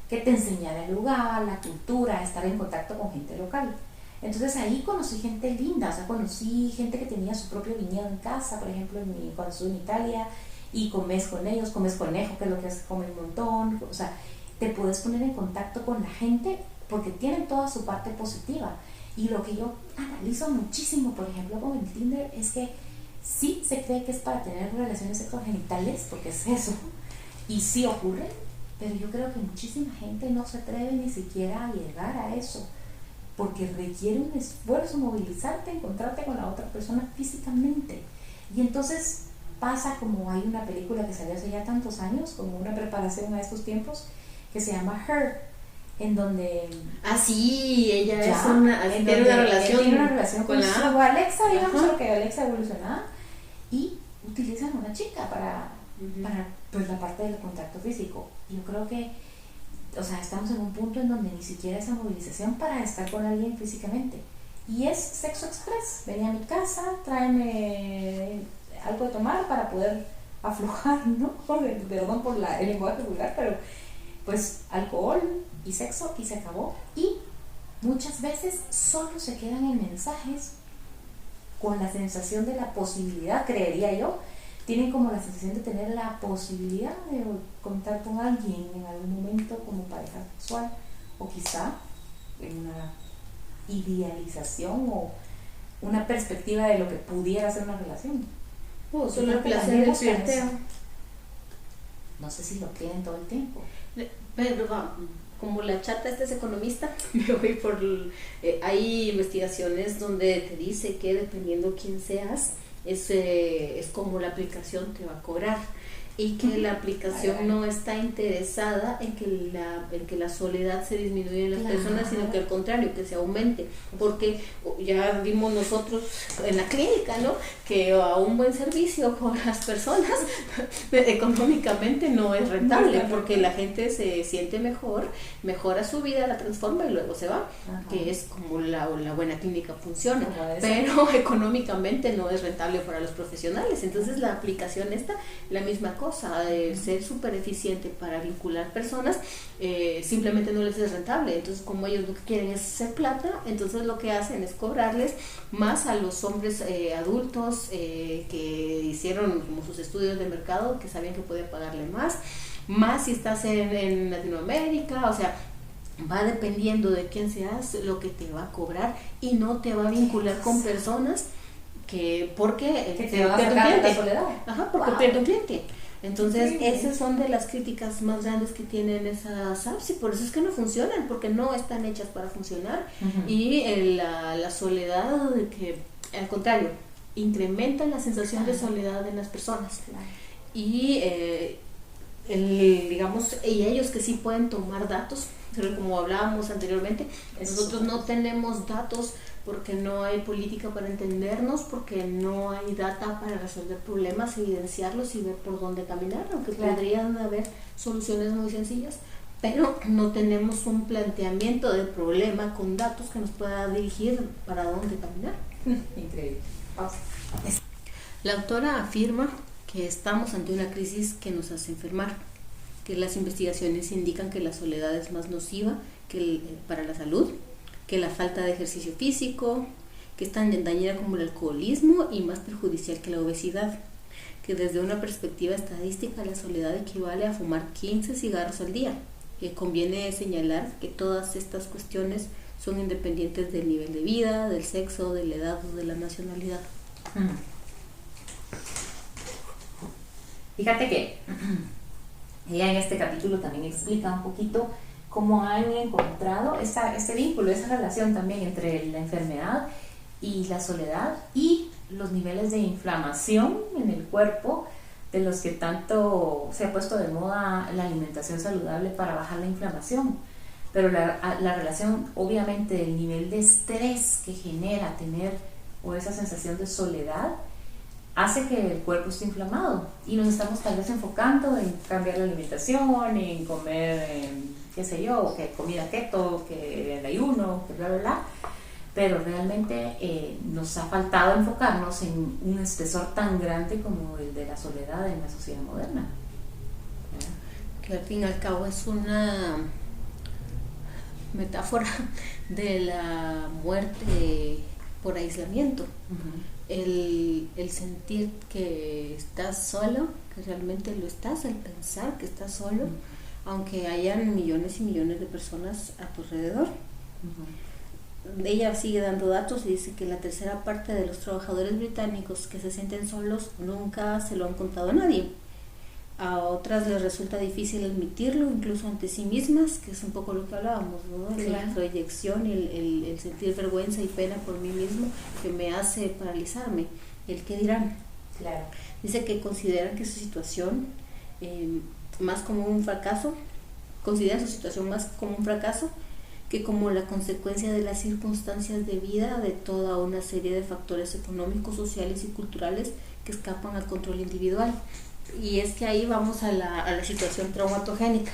que te enseñara el lugar, la cultura, estar en contacto con gente local. Entonces ahí conocí gente linda, o sea, conocí gente que tenía su propio viñedo en casa, por ejemplo, cuando estuve en Italia, y comes con ellos, comes conejo, que es lo que comen un montón, o sea, te puedes poner en contacto con la gente porque tienen toda su parte positiva. Y lo que yo analizo muchísimo, por ejemplo, con el Tinder, es que sí se cree que es para tener relaciones sexogenitales, porque es eso, y sí ocurre, pero yo creo que muchísima gente no se atreve ni siquiera a llegar a eso, porque requiere un esfuerzo movilizarte, encontrarte con la otra persona físicamente. Y entonces pasa como hay una película que salió hace ya tantos años, como una preparación a estos tiempos, que se llama Her, en donde sí, ella tiene una relación con su Alexa, digamos, Ajá. que Alexa evolucionada, y utilizan a una chica para pues la parte del contacto físico. Yo creo que, o sea, estamos en un punto en donde ni siquiera esa movilización para estar con alguien físicamente, y es sexo express. Ven a mi casa, tráeme algo de tomar para poder aflojar, ¿no? Perdón por el lenguaje vulgar, pero pues alcohol y sexo y se acabó. Y muchas veces solo se quedan en mensajes con la sensación de la posibilidad, creería yo, tienen como la sensación de tener la posibilidad de contar con alguien en algún momento como pareja sexual, o quizá en una idealización o una perspectiva de lo que pudiera ser una relación. Solo el placer del flirteo. No sé si lo tienen todo el tiempo. Pero como la chata esta es economista, me voy por... hay investigaciones donde te dice que dependiendo quién seas, es como la aplicación te va a cobrar. Y que la aplicación no está interesada en que la soledad se disminuya en las personas, sino que al contrario, que se aumente. Porque ya vimos nosotros en la clínica, ¿no? Que a un buen servicio con las personas económicamente no es rentable, porque la gente se siente mejor, mejora su vida, la transforma y luego se va. Que es como la buena clínica funciona. Pero económicamente no es rentable para los profesionales. Entonces la aplicación está la misma cosa. De ser súper eficiente para vincular personas, simplemente no les es rentable. Entonces, como ellos lo que quieren es hacer plata, entonces lo que hacen es cobrarles más a los hombres adultos que hicieron como sus estudios de mercado, que sabían que podían pagarle más si estás en Latinoamérica. O sea, va dependiendo de quién seas lo que te va a cobrar, y no te va a vincular con personas porque te va a sacar de la soledad. Porque pierde un cliente. Entonces, esas son de las críticas más grandes que tienen esas apps, y por eso es que no funcionan, porque no están hechas para funcionar. Y la soledad, que al contrario, incrementa la sensación de soledad en las personas. Y digamos, y ellos que sí pueden tomar datos, pero como hablábamos anteriormente, nosotros no tenemos datos porque no hay política para entendernos, porque no hay data para resolver problemas, evidenciarlos y ver por dónde caminar, aunque podrían haber soluciones muy sencillas, pero no tenemos un planteamiento del problema con datos que nos pueda dirigir para dónde caminar. Increíble. La autora afirma que estamos ante una crisis que nos hace enfermar, que las investigaciones indican que la soledad es más nociva para la salud, que la falta de ejercicio físico, que es tan dañina como el alcoholismo y más perjudicial que la obesidad, que desde una perspectiva estadística la soledad equivale a fumar 15 cigarros al día. Conviene señalar que todas estas cuestiones son independientes del nivel de vida, del sexo, de la edad o de la nacionalidad. Fíjate que ella en este capítulo también explica un poquito cómo han encontrado este vínculo, esa relación también entre la enfermedad y la soledad, y los niveles de inflamación en el cuerpo, de los que tanto se ha puesto de moda la alimentación saludable para bajar la inflamación. Pero la relación, obviamente, del nivel de estrés que genera tener o esa sensación de soledad hace que el cuerpo esté inflamado, y nos estamos tal vez enfocando en cambiar la alimentación, en comer qué sé yo, que comida keto, que el ayuno, que bla bla bla, pero realmente nos ha faltado enfocarnos en un espesor tan grande como el de la soledad en la sociedad moderna. Que al fin y al cabo es una metáfora de la muerte por aislamiento. El sentir que estás solo, que realmente lo estás, el pensar que estás solo, aunque hayan millones y millones de personas a tu alrededor. Ella sigue dando datos y dice que la tercera parte de los trabajadores británicos que se sienten solos nunca se lo han contado a nadie. A otras les resulta difícil admitirlo, incluso ante sí mismas, que es un poco lo que hablábamos, ¿no? La proyección y el sentir vergüenza y pena por mí mismo, que me hace paralizarme. El qué dirán. Dice que consideran que su situación más como un fracaso, consideran su situación más como un fracaso que como la consecuencia de las circunstancias de vida de toda una serie de factores económicos, sociales y culturales que escapan al control individual. Y es que ahí vamos a la situación traumatogénica,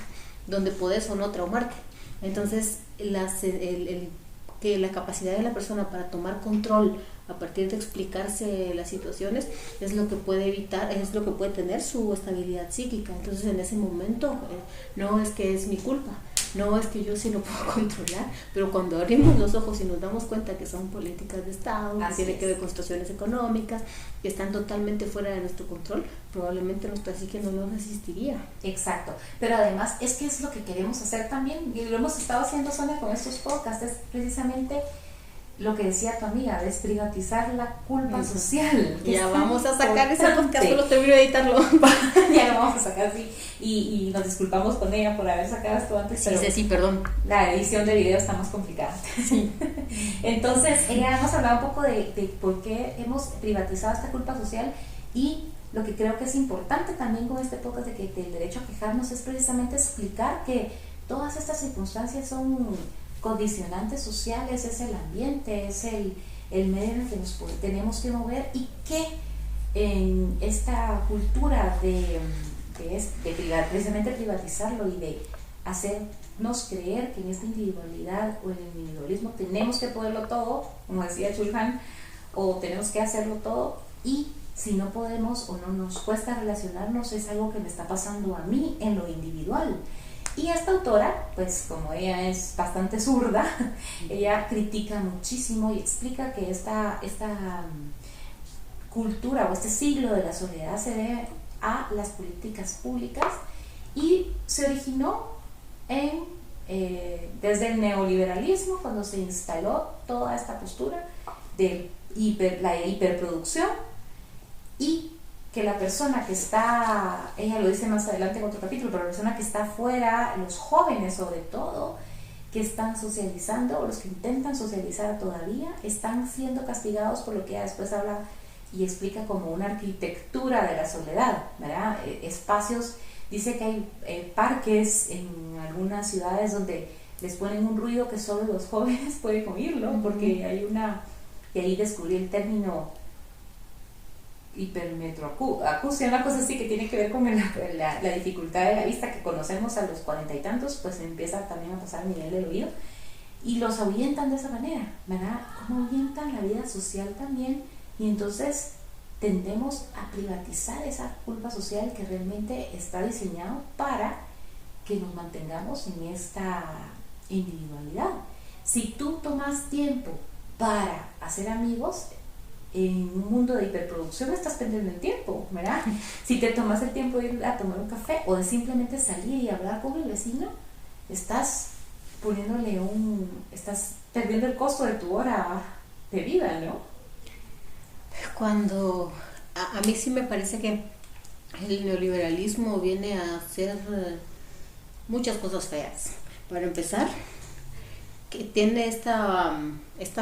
donde puedes o no traumarte. Entonces, que la capacidad de la persona para tomar control a partir de explicarse las situaciones es lo que puede evitar, es lo que puede tener su estabilidad psíquica. Entonces, en ese momento, no es que es mi culpa, no es que yo sí lo puedo controlar, pero cuando abrimos los ojos y nos damos cuenta que son políticas de Estado, que tienen que ver con situaciones económicas, que están totalmente fuera de nuestro control, probablemente nuestra psique no lo resistiría. Exacto, pero además es que es lo que queremos hacer también, y lo hemos estado haciendo, Sonia, con estos podcasts, es precisamente lo que decía tu amiga, desprivatizar la culpa social. Ya vamos a sacar ese podcast, solo termino de editarlo. Ya lo vamos a sacar, sí. Y nos disculpamos con ella por haber sacado esto antes. Sí, sí, perdón. La edición de video está más complicada. Sí. Entonces, ella hemos hablado un poco de por qué hemos privatizado esta culpa social, y lo que creo que es importante también con este podcast del derecho a quejarnos es precisamente explicar que todas estas circunstancias son condicionantes sociales, es el ambiente, es el medio en el que nos tenemos que mover, y que en esta cultura de precisamente privatizarlo y de hacernos creer que en esta individualidad o en el individualismo tenemos que poderlo todo, como decía Chulhan, o tenemos que hacerlo todo, y si no podemos o no nos cuesta relacionarnos, es algo que me está pasando a mí en lo individual. Y esta autora, pues como ella es bastante zurda, ella critica muchísimo y explica que esta cultura o este siglo de la soledad se debe a las políticas públicas, y se originó desde el neoliberalismo, cuando se instaló toda esta postura de la hiperproducción, y que la persona que está, ella lo dice más adelante en otro capítulo, pero la persona que está afuera, los jóvenes sobre todo, que están socializando, o los que intentan socializar todavía, están siendo castigados por lo que ella después habla y explica como una arquitectura de la soledad, ¿verdad? Espacios, dice que hay parques en algunas ciudades donde les ponen un ruido que solo los jóvenes pueden oírlo, porque hay y ahí descubrí el término hipermetroacusia, una cosa así que tiene que ver con la dificultad de la vista que conocemos a los 40 y tantos, pues empieza también a pasar a nivel del oído, y los ahuyentan de esa manera, ¿verdad? Como ahuyentan la vida social también, y entonces tendemos a privatizar esa culpa social que realmente está diseñado para que nos mantengamos en esta individualidad. Si tú tomas tiempo para hacer amigos, en un mundo de hiperproducción estás perdiendo el tiempo, ¿verdad? Si te tomas el tiempo de ir a tomar un café o de simplemente salir y hablar con el vecino, estás perdiendo el costo de tu hora de vida, ¿no? Cuando a mí sí me parece que el neoliberalismo viene a hacer muchas cosas feas. Para empezar, que tiene esta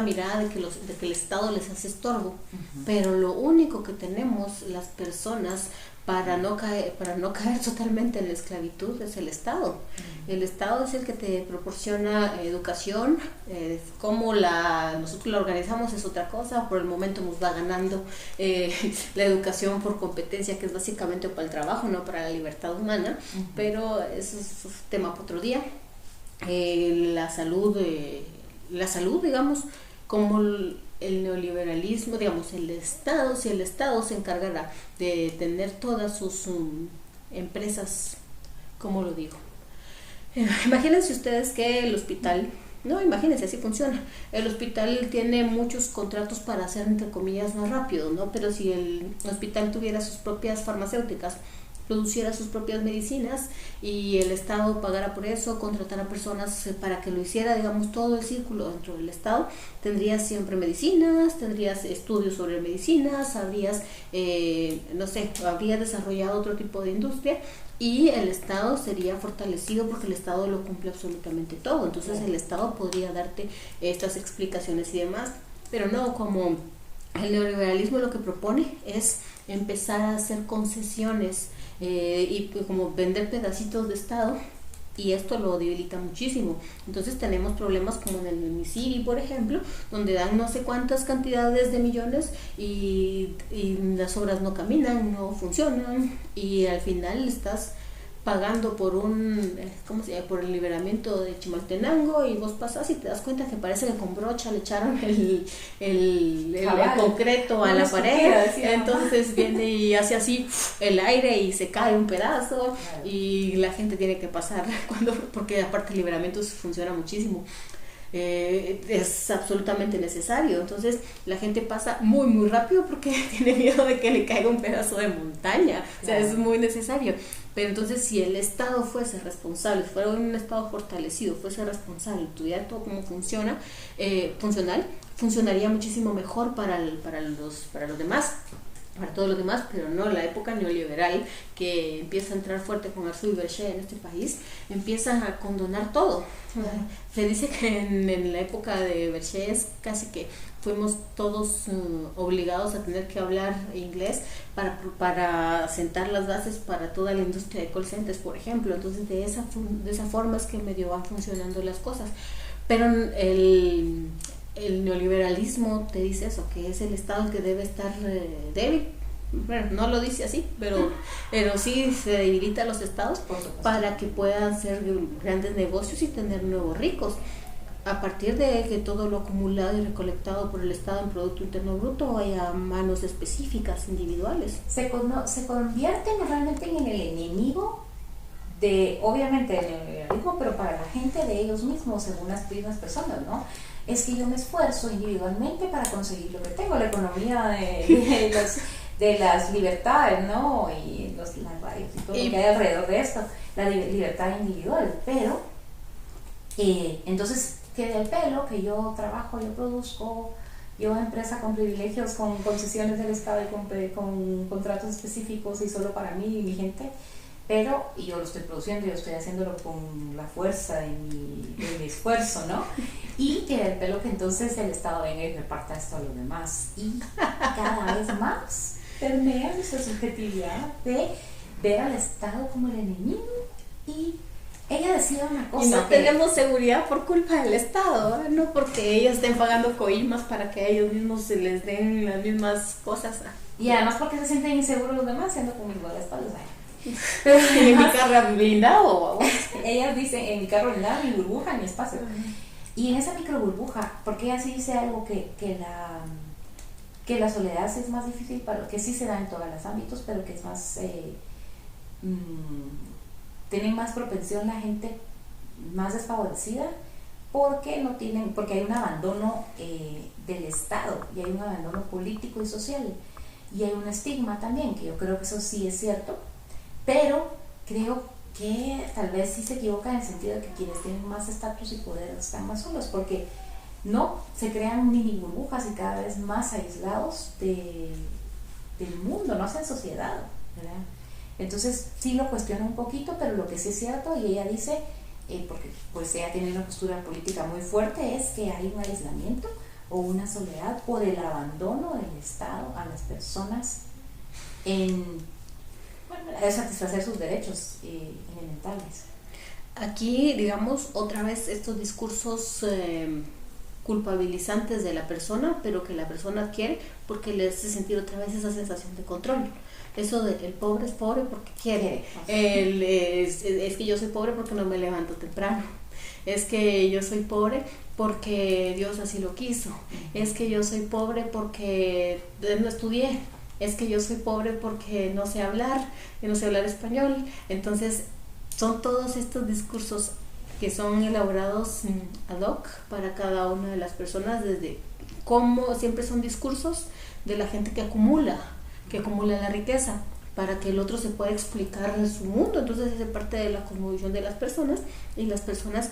mirada de que el Estado les hace estorbo, pero lo único que tenemos las personas para no caer totalmente en la esclavitud es el Estado. El Estado es el que te proporciona educación, cómo nosotros la organizamos es otra cosa. Por el momento nos va ganando la educación por competencia, que es básicamente para el trabajo, no para la libertad humana, pero eso es un tema para otro día. La salud, digamos, como el neoliberalismo, digamos, si el Estado se encargara de tener todas sus empresas, ¿cómo lo digo? Imagínense ustedes que el hospital, imagínense, así funciona. El hospital tiene muchos contratos para hacer, entre comillas, más rápido, ¿no? Pero si el hospital tuviera sus propias farmacéuticas, produciera sus propias medicinas y el Estado pagara por eso, contratara personas para que lo hiciera, digamos, todo el círculo dentro del Estado, tendrías siempre medicinas, tendrías estudios sobre medicinas, habrías desarrollado otro tipo de industria, y el Estado sería fortalecido porque el Estado lo cumple absolutamente todo. Entonces el Estado podría darte estas explicaciones y demás, pero no, como el neoliberalismo lo que propone es empezar a hacer concesiones y como vender pedacitos de Estado, y esto lo debilita muchísimo. Entonces tenemos problemas como en el MISIRI, por ejemplo, donde dan no sé cuántas cantidades de millones y las obras no caminan, no funcionan, y al final estás pagando por por el liberamiento de Chimaltenango, y vos pasas y te das cuenta que parece que con brocha le echaron el concreto a la pared, entonces viene y hace así el aire y se cae un pedazo, y la gente tiene que pasar porque aparte el liberamiento funciona muchísimo. es absolutamente necesario. Entonces la gente pasa muy muy rápido porque tiene miedo de que le caiga un pedazo de montaña. Claro. O sea, es muy necesario. Pero entonces si el Estado fuese responsable, fuera un Estado fortalecido, fuese responsable, tuviera todo como funciona, funcional, funcionaría muchísimo mejor para los demás, para todos los demás, pero no. La época neoliberal que empieza a entrar fuerte con Arthur y Berger en este país, empiezan a condonar todo. Se dice que en la época de Berger es casi que fuimos todos obligados a tener que hablar inglés para sentar las bases para toda la industria de call centers, por ejemplo. Entonces de esa forma es que medio van funcionando las cosas. Pero el neoliberalismo te dice eso, que es el Estado el que debe estar débil. Bueno, no lo dice así, pero sí se debilita a los estados para que puedan hacer grandes negocios y tener nuevos ricos, a partir de que todo lo acumulado y recolectado por el Estado en Producto Interno Bruto vaya a manos específicas, individuales. Se convierten realmente en el enemigo obviamente, del neoliberalismo, pero para la gente de ellos mismos, según las mismas personas, ¿no? Es que yo me esfuerzo individualmente para conseguir lo que tengo, la economía de las libertades, ¿no? Y la radio y todo lo que hay alrededor de esto, la libertad individual. Pero, entonces, que del pelo, que yo trabajo, yo produzco, yo empresa con privilegios, con concesiones del Estado y con contratos específicos y solo para mí y mi gente. Pero yo lo estoy produciendo, yo estoy haciéndolo con la fuerza de mi esfuerzo, ¿no? Y que el pelo que entonces el Estado venga y reparta esto a los demás. Y cada vez más permea nuestra subjetividad de ver al Estado como el enemigo. Y ella decía una cosa. Y no tenemos seguridad por culpa del Estado, no porque ellos estén pagando coimas para que a ellos mismos se les den las mismas cosas. Y además porque se sienten inseguros los demás, siendo conmigo a la espalda. Pero en mi carro blindado, ellas dicen en mi carro blindado, mi burbuja, mi espacio. Y en esa micro burbuja, porque ella sí dice algo que la soledad sí es más difícil, que sí se da en todos los ámbitos, pero que es más tienen más propensión la gente más desfavorecida porque hay un abandono del Estado y hay un abandono político y social y hay un estigma también, que yo creo que eso sí es cierto. Pero creo que tal vez sí se equivoca en el sentido de que quienes tienen más estatus y poder están más solos, porque no, se crean mini burbujas y cada vez más aislados del mundo, no hacen sociedad, ¿verdad? Entonces sí lo cuestiona un poquito, pero lo que sí es cierto, y ella dice, porque pues ella tiene una postura política muy fuerte, es que hay un aislamiento o una soledad por el abandono del Estado a las personas a satisfacer sus derechos elementales. Aquí, digamos, otra vez estos discursos culpabilizantes de la persona, pero que la persona adquiere porque le hace sentir otra vez esa sensación de control. Eso de el pobre es pobre porque quiere. Es que yo soy pobre porque no me levanto temprano. Es que yo soy pobre porque Dios así lo quiso. Es que yo soy pobre porque no estudié. Es que yo soy pobre porque no sé hablar español. Entonces son todos estos discursos que son elaborados ad hoc para cada una de las personas, desde cómo siempre son discursos de la gente que acumula la riqueza para que el otro se pueda explicar su mundo. Entonces es parte de la cosmovisión de las personas, y las personas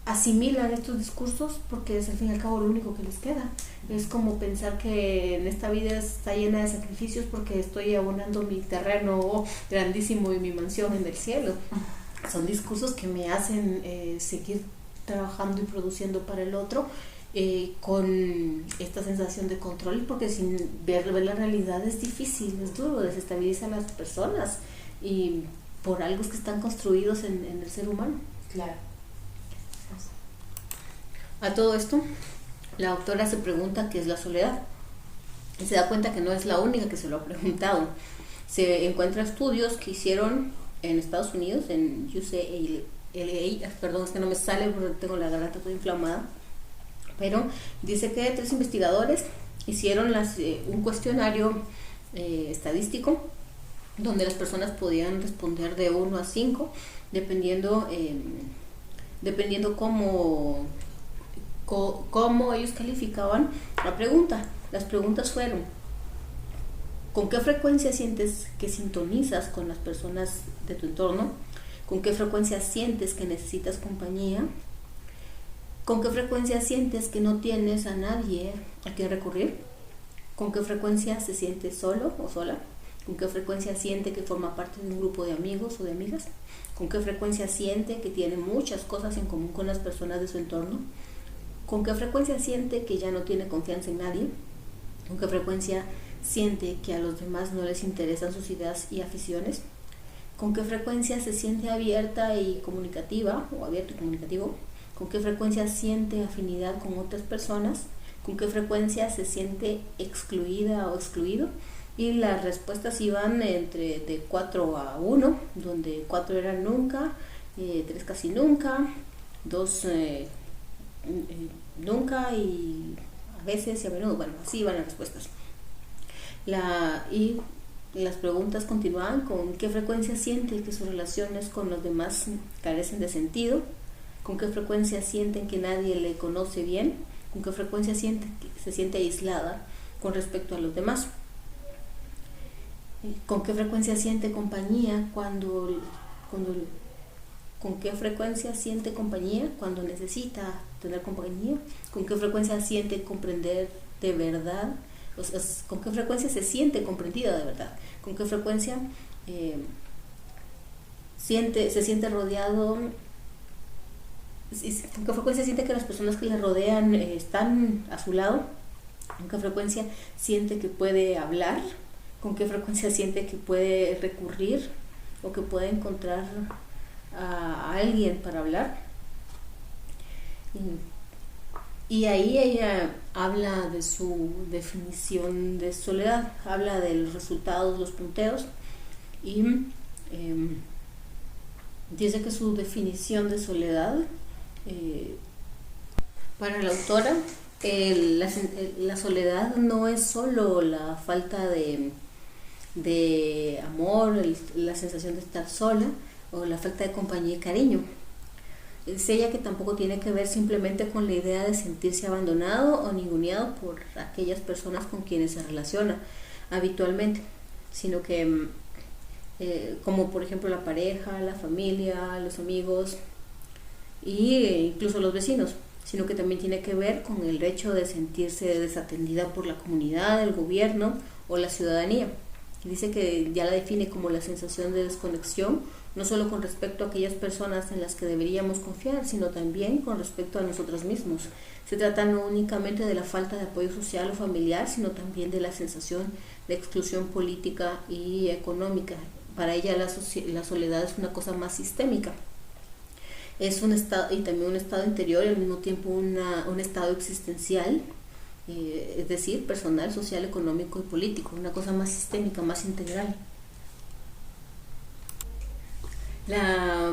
asimilan estos discursos porque es al fin y al cabo lo único que les queda. Es como pensar que en esta vida está llena de sacrificios porque estoy abonando mi terreno grandísimo y mi mansión en el cielo. Son discursos que me hacen seguir trabajando y produciendo para el otro, con esta sensación de control, porque sin ver la realidad es difícil, es duro, desestabiliza a las personas, y por algo es que están construidos en el ser humano. Claro. A todo esto, la autora se pregunta qué es la soledad, y se da cuenta que no es la única que se lo ha preguntado. Se encuentra estudios que hicieron en Estados Unidos, en UCLA, perdón, es que no me sale porque tengo la garganta toda inflamada, pero dice que 3 investigadores hicieron un cuestionario estadístico donde las personas podían responder de 1 a 5 dependiendo cómo ellos calificaban la pregunta. Las preguntas fueron: ¿con qué frecuencia sientes que sintonizas con las personas de tu entorno? ¿Con qué frecuencia sientes que necesitas compañía? ¿Con qué frecuencia sientes que no tienes a nadie a quien recurrir? ¿Con qué frecuencia se siente solo o sola? ¿Con qué frecuencia siente que forma parte de un grupo de amigos o de amigas? ¿Con qué frecuencia siente que tiene muchas cosas en común con las personas de su entorno? ¿Con qué frecuencia siente que ya no tiene confianza en nadie? ¿Con qué frecuencia siente que a los demás no les interesan sus ideas y aficiones? ¿Con qué frecuencia se siente abierta y comunicativa o abierto y comunicativo? ¿Con qué frecuencia siente afinidad con otras personas? ¿Con qué frecuencia se siente excluida o excluido? Y las respuestas iban de 4 a 1, donde 4 eran nunca, 3 casi nunca, 2 nunca y a veces y a menudo. Bueno, así iban las respuestas. Y las preguntas continuaban: ¿con qué frecuencia siente que sus relaciones con los demás carecen de sentido? ¿Con qué frecuencia sienten que nadie le conoce bien? ¿Con qué frecuencia se siente aislada con respecto a los demás? ¿Con qué frecuencia siente compañía con qué frecuencia siente compañía cuando necesita tener compañía? ¿Con qué frecuencia siente comprender de verdad? O sea, ¿con qué frecuencia se siente comprendida de verdad? ¿Con qué frecuencia se siente rodeado? ¿Con qué frecuencia siente que las personas que le rodean están a su lado? ¿Con qué frecuencia siente que puede hablar? ¿Con qué frecuencia siente que puede recurrir o que puede encontrar a alguien para hablar? Y ahí ella habla de su definición de soledad, habla de los resultados, los punteos, y dice que su definición de soledad, para la autora, la soledad no es solo la falta de amor, la sensación de estar sola o la falta de compañía y cariño. Dice ella que tampoco tiene que ver simplemente con la idea de sentirse abandonado o ninguneado por aquellas personas con quienes se relaciona habitualmente, sino que como por ejemplo la pareja, la familia, los amigos e incluso los vecinos, sino que también tiene que ver con el hecho de sentirse desatendida por la comunidad, el gobierno o la ciudadanía. Dice que ya la define como la sensación de desconexión, no solo con respecto a aquellas personas en las que deberíamos confiar, sino también con respecto a nosotros mismos. Se trata no únicamente de la falta de apoyo social o familiar, sino también de la sensación de exclusión política y económica. Para ella la soledad es una cosa más sistémica. Es un estado, y también un estado interior, y al mismo tiempo un estado existencial, es decir, personal, social, económico y político, una cosa más sistémica, más integral. La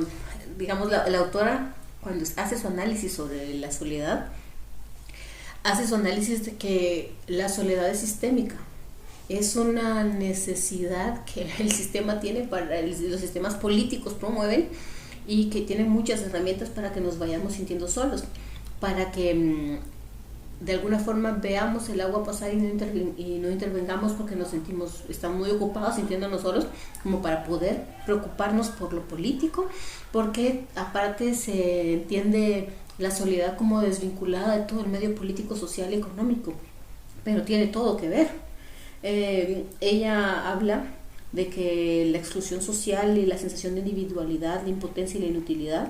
autora, cuando hace su análisis sobre la soledad, hace su análisis de que la soledad es sistémica, es una necesidad que el sistema tiene, los sistemas políticos promueven, y que tiene muchas herramientas para que nos vayamos sintiendo solos, para que de alguna forma veamos el agua pasar y no intervengamos porque estamos muy ocupados sintiéndonos solos, como para poder preocuparnos por lo político, porque aparte se entiende la soledad como desvinculada de todo el medio político, social y económico, pero tiene todo que ver. Ella habla de que la exclusión social y la sensación de individualidad, la impotencia y la inutilidad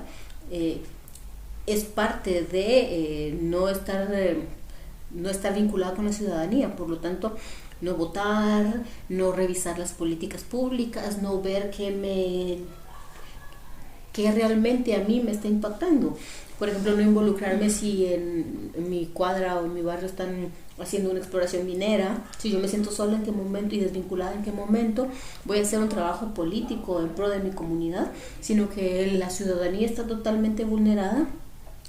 es parte de no estar vinculada con la ciudadanía. Por lo tanto, no votar, no revisar las políticas públicas, no ver qué realmente a mí me está impactando. Por ejemplo, no involucrarme si en mi cuadra o en mi barrio están haciendo una exploración minera, si yo me siento sola en qué momento y desvinculada en qué momento voy a hacer un trabajo político en pro de mi comunidad, sino que la ciudadanía está totalmente vulnerada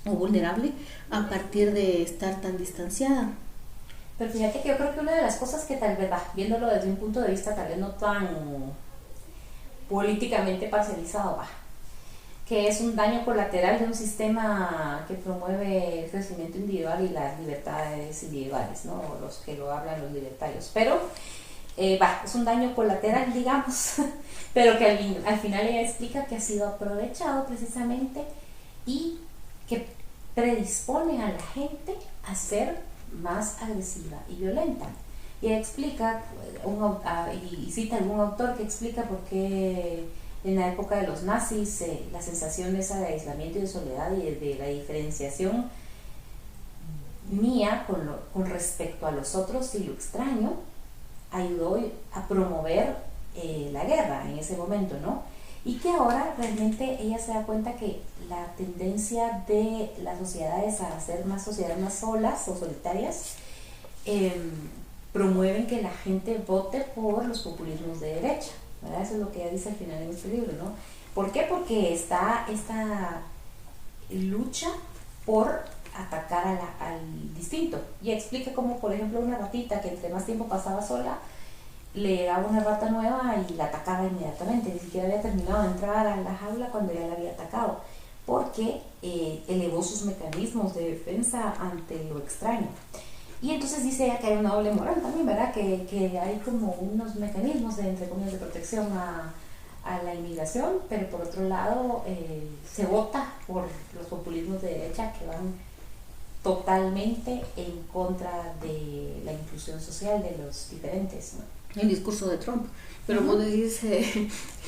o vulnerable a partir de estar tan distanciada. Pero fíjate que yo creo que una de las cosas que tal vez, viéndolo desde un punto de vista tal vez no tan políticamente parcializado, que es un daño colateral de un sistema que promueve el crecimiento individual y las libertades individuales, ¿no? Los que lo hablan los libertarios. Pero es un daño colateral, digamos, pero que al final ella explica que ha sido aprovechado precisamente y que predispone a la gente a ser más agresiva y violenta. Y ella explica, y cita algún autor que explica por qué en la época de los nazis la sensación esa de aislamiento y de soledad y de la diferenciación mía con respecto a los otros y lo extraño ayudó a promover la guerra en ese momento, ¿no? Y que ahora realmente ella se da cuenta que la tendencia de las sociedades a hacer más sociedades más solas o solitarias promueven que la gente vote por los populismos de derecha, ¿verdad? Eso es lo que ella dice al final en este libro, ¿no? ¿Por qué? Porque está esta lucha por atacar al distinto. Y explica cómo, por ejemplo, una ratita que entre más tiempo pasaba sola, le llegaba una rata nueva y la atacaba inmediatamente. Ni siquiera había terminado de entrar a la jaula cuando ya la había atacado, porque elevó sus mecanismos de defensa ante lo extraño. Y entonces dice ella que hay una doble moral también, ¿verdad? Que hay como unos mecanismos de, entre comillas, de protección a la inmigración, pero por otro lado se vota por los populismos de derecha que van totalmente en contra de la inclusión social de los diferentes, ¿no? El discurso de Trump, pero vos decís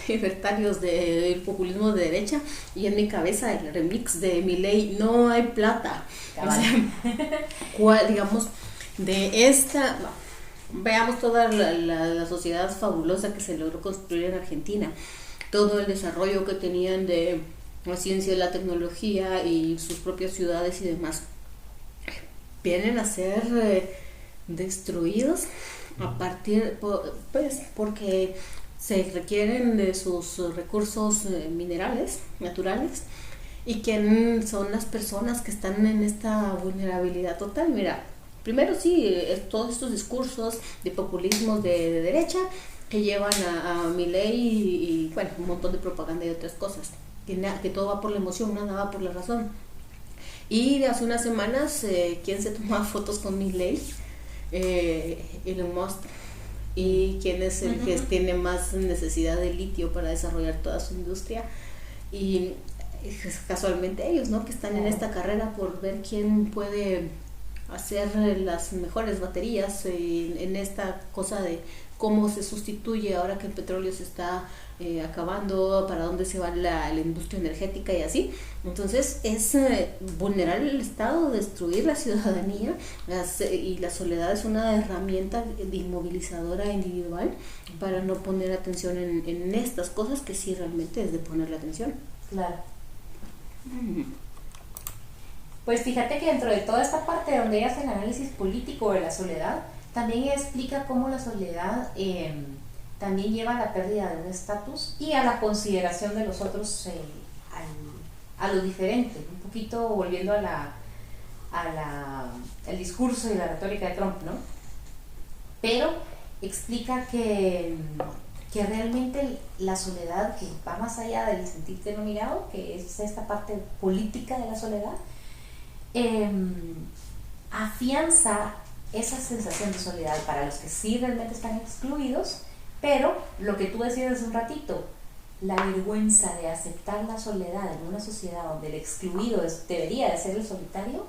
libertarios del populismo de derecha y en mi cabeza el remix de Milei, no hay plata. O sea, digamos, de esta, veamos toda la sociedad fabulosa que se logró construir en Argentina, todo el desarrollo que tenían de la ciencia, la tecnología y sus propias ciudades y demás, vienen a ser destruidos a partir, pues, porque se requieren de sus recursos minerales, naturales, y quién son las personas que están en esta vulnerabilidad total. Mira, primero sí, todos estos discursos de populismos de derecha que llevan a Milei y bueno, un montón de propaganda y otras cosas, que todo va por la emoción, nada va por la razón. Y de hace unas semanas, ¿quién se tomaba fotos con Milei? Elon Musk. Y quién es el que tiene más necesidad de litio para desarrollar toda su industria, y casualmente ellos, ¿no? Que están en esta carrera por ver quién puede hacer las mejores baterías en esta cosa de cómo se sustituye ahora que el petróleo se está acabando, para dónde se va la industria energética y así. Entonces es vulnerar el Estado, destruir la ciudadanía, y la soledad es una herramienta inmovilizadora individual para no poner atención en estas cosas que sí realmente es de ponerle atención. Claro. Pues fíjate que dentro de toda esta parte donde ella hace el análisis político de la soledad, también explica cómo la soledad también lleva a la pérdida de un estatus y a la consideración de los otros, a lo diferente, un poquito volviendo el discurso y la retórica de Trump, ¿no? Pero explica que realmente la soledad, que va más allá del sentirte no mirado, que es esta parte política de la soledad, afianza esa sensación de soledad para los que sí realmente están excluidos, pero lo que tú decías hace un ratito, la vergüenza de aceptar la soledad en una sociedad donde el excluido debería de ser el solitario,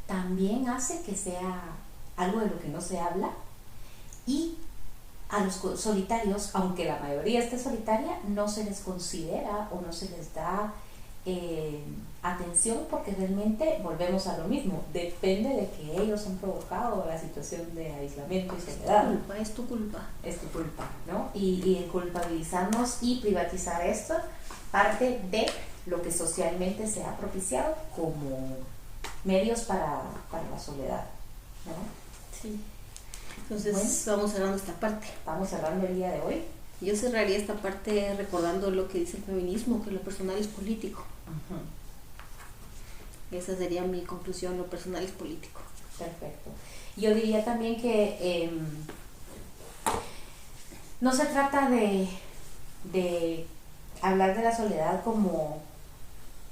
también hace que sea algo de lo que no se habla, y a los solitarios, aunque la mayoría esté solitaria, no se les considera o no se les da atención, porque realmente volvemos a lo mismo, depende de que ellos han provocado la situación de aislamiento y soledad. Es tu culpa, ¿no? Y el culpabilizarnos y privatizar esto parte de lo que socialmente se ha propiciado como medios para la soledad, ¿no? Sí. Entonces vamos cerrando esta parte. Vamos cerrando el día de hoy. Yo cerraría esta parte recordando lo que dice el feminismo, que lo personal es político. Esa sería mi conclusión, lo personal es político. Perfecto. Yo diría también que no se trata de hablar de la soledad como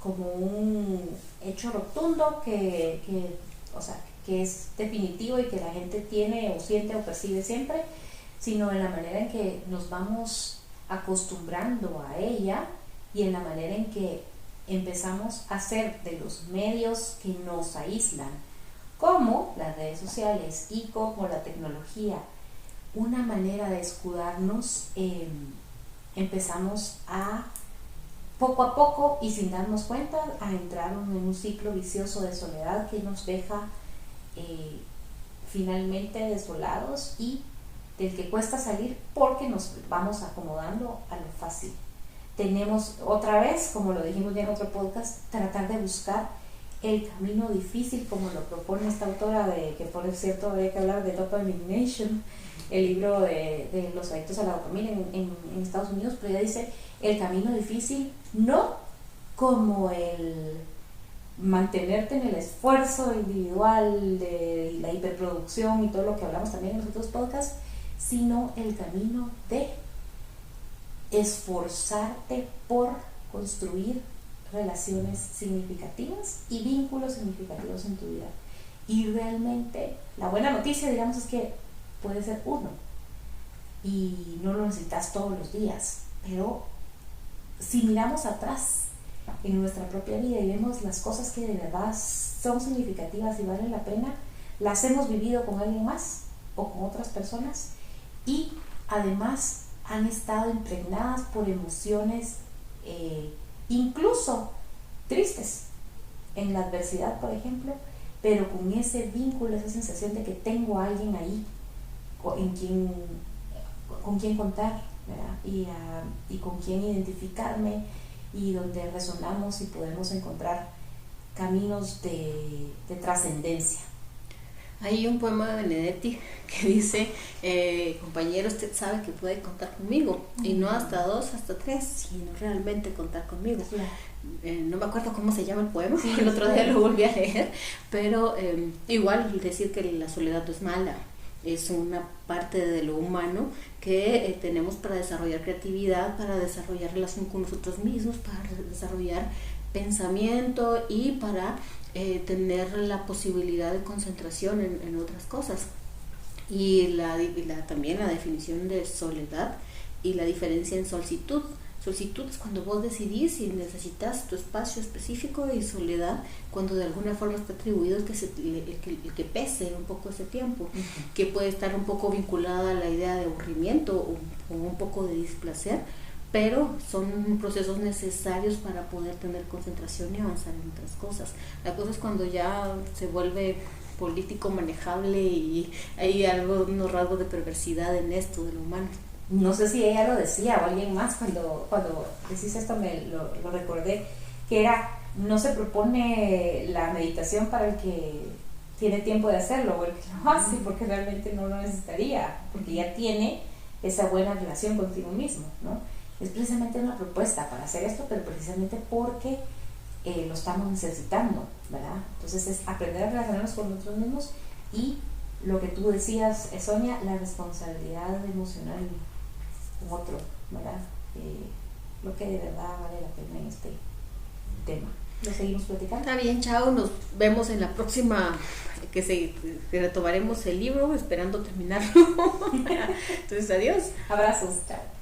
como un hecho rotundo o sea, que es definitivo y que la gente tiene o siente o percibe siempre, sino en la manera en que nos vamos acostumbrando a ella y en la manera en que empezamos a hacer de los medios que nos aíslan, como las redes sociales y como la tecnología, una manera de escudarnos. Empezamos a poco a poco y sin darnos cuenta a entrar en un ciclo vicioso de soledad que nos deja finalmente desolados y del que cuesta salir porque nos vamos acomodando a lo fácil. Tenemos otra vez, como lo dijimos ya en otro podcast, tratar de buscar el camino difícil, como lo propone esta autora, que por cierto habría que hablar de Dopamine Nation, el libro de los adictos a la dopamina en Estados Unidos, pero ella dice el camino difícil no como el mantenerte en el esfuerzo individual de la hiperproducción y todo lo que hablamos también en los otros podcasts, sino el camino de esforzarte por construir relaciones significativas y vínculos significativos en tu vida. Y realmente la buena noticia, digamos, es que puede ser uno y no lo necesitas todos los días, pero si miramos atrás en nuestra propia vida y vemos las cosas que de verdad son significativas y valen la pena, las hemos vivido con alguien más o con otras personas y además han estado impregnadas por emociones incluso tristes en la adversidad, por ejemplo, pero con ese vínculo, esa sensación de que tengo a alguien ahí con quien contar, ¿verdad? Y con quien identificarme y donde resonamos y podemos encontrar caminos de trascendencia. Hay un poema de Benedetti que dice, compañero, usted sabe que puede contar conmigo, y no hasta 2, hasta 3, sino realmente contar conmigo. No me acuerdo cómo se llama el poema, sí, el otro día lo volví a leer, pero igual decir que la soledad no es mala, es una parte de lo humano que tenemos para desarrollar creatividad, para desarrollar relación con nosotros mismos, para desarrollar pensamiento y para tener la posibilidad de concentración en otras cosas. Y también la definición de soledad y la diferencia en solicitud. Solicitud es cuando vos decidís y necesitas tu espacio específico, y soledad cuando de alguna forma está atribuido el que pese un poco ese tiempo, uh-huh, que puede estar un poco vinculada a la idea de aburrimiento o un poco de displacer, pero son procesos necesarios para poder tener concentración y avanzar en otras cosas. La cosa es cuando ya se vuelve político manejable y hay unos rasgos de perversidad en esto de lo humano. No sé si ella lo decía o alguien más, cuando decís esto lo recordé, que era, no se propone la meditación para el que tiene tiempo de hacerlo o el que lo hace porque realmente no lo necesitaría, porque ya tiene esa buena relación contigo mismo, ¿no? Es precisamente una propuesta para hacer esto, pero precisamente porque lo estamos necesitando, ¿verdad? Entonces es aprender a relacionarnos con nosotros mismos y lo que tú decías, Sonia, la responsabilidad emocional con otro, ¿verdad? Lo que de verdad vale la pena en este tema. ¿Lo seguimos platicando? Está bien, chao, nos vemos en la próxima, que retomaremos el libro, esperando terminarlo. Entonces, adiós. Abrazos, chao.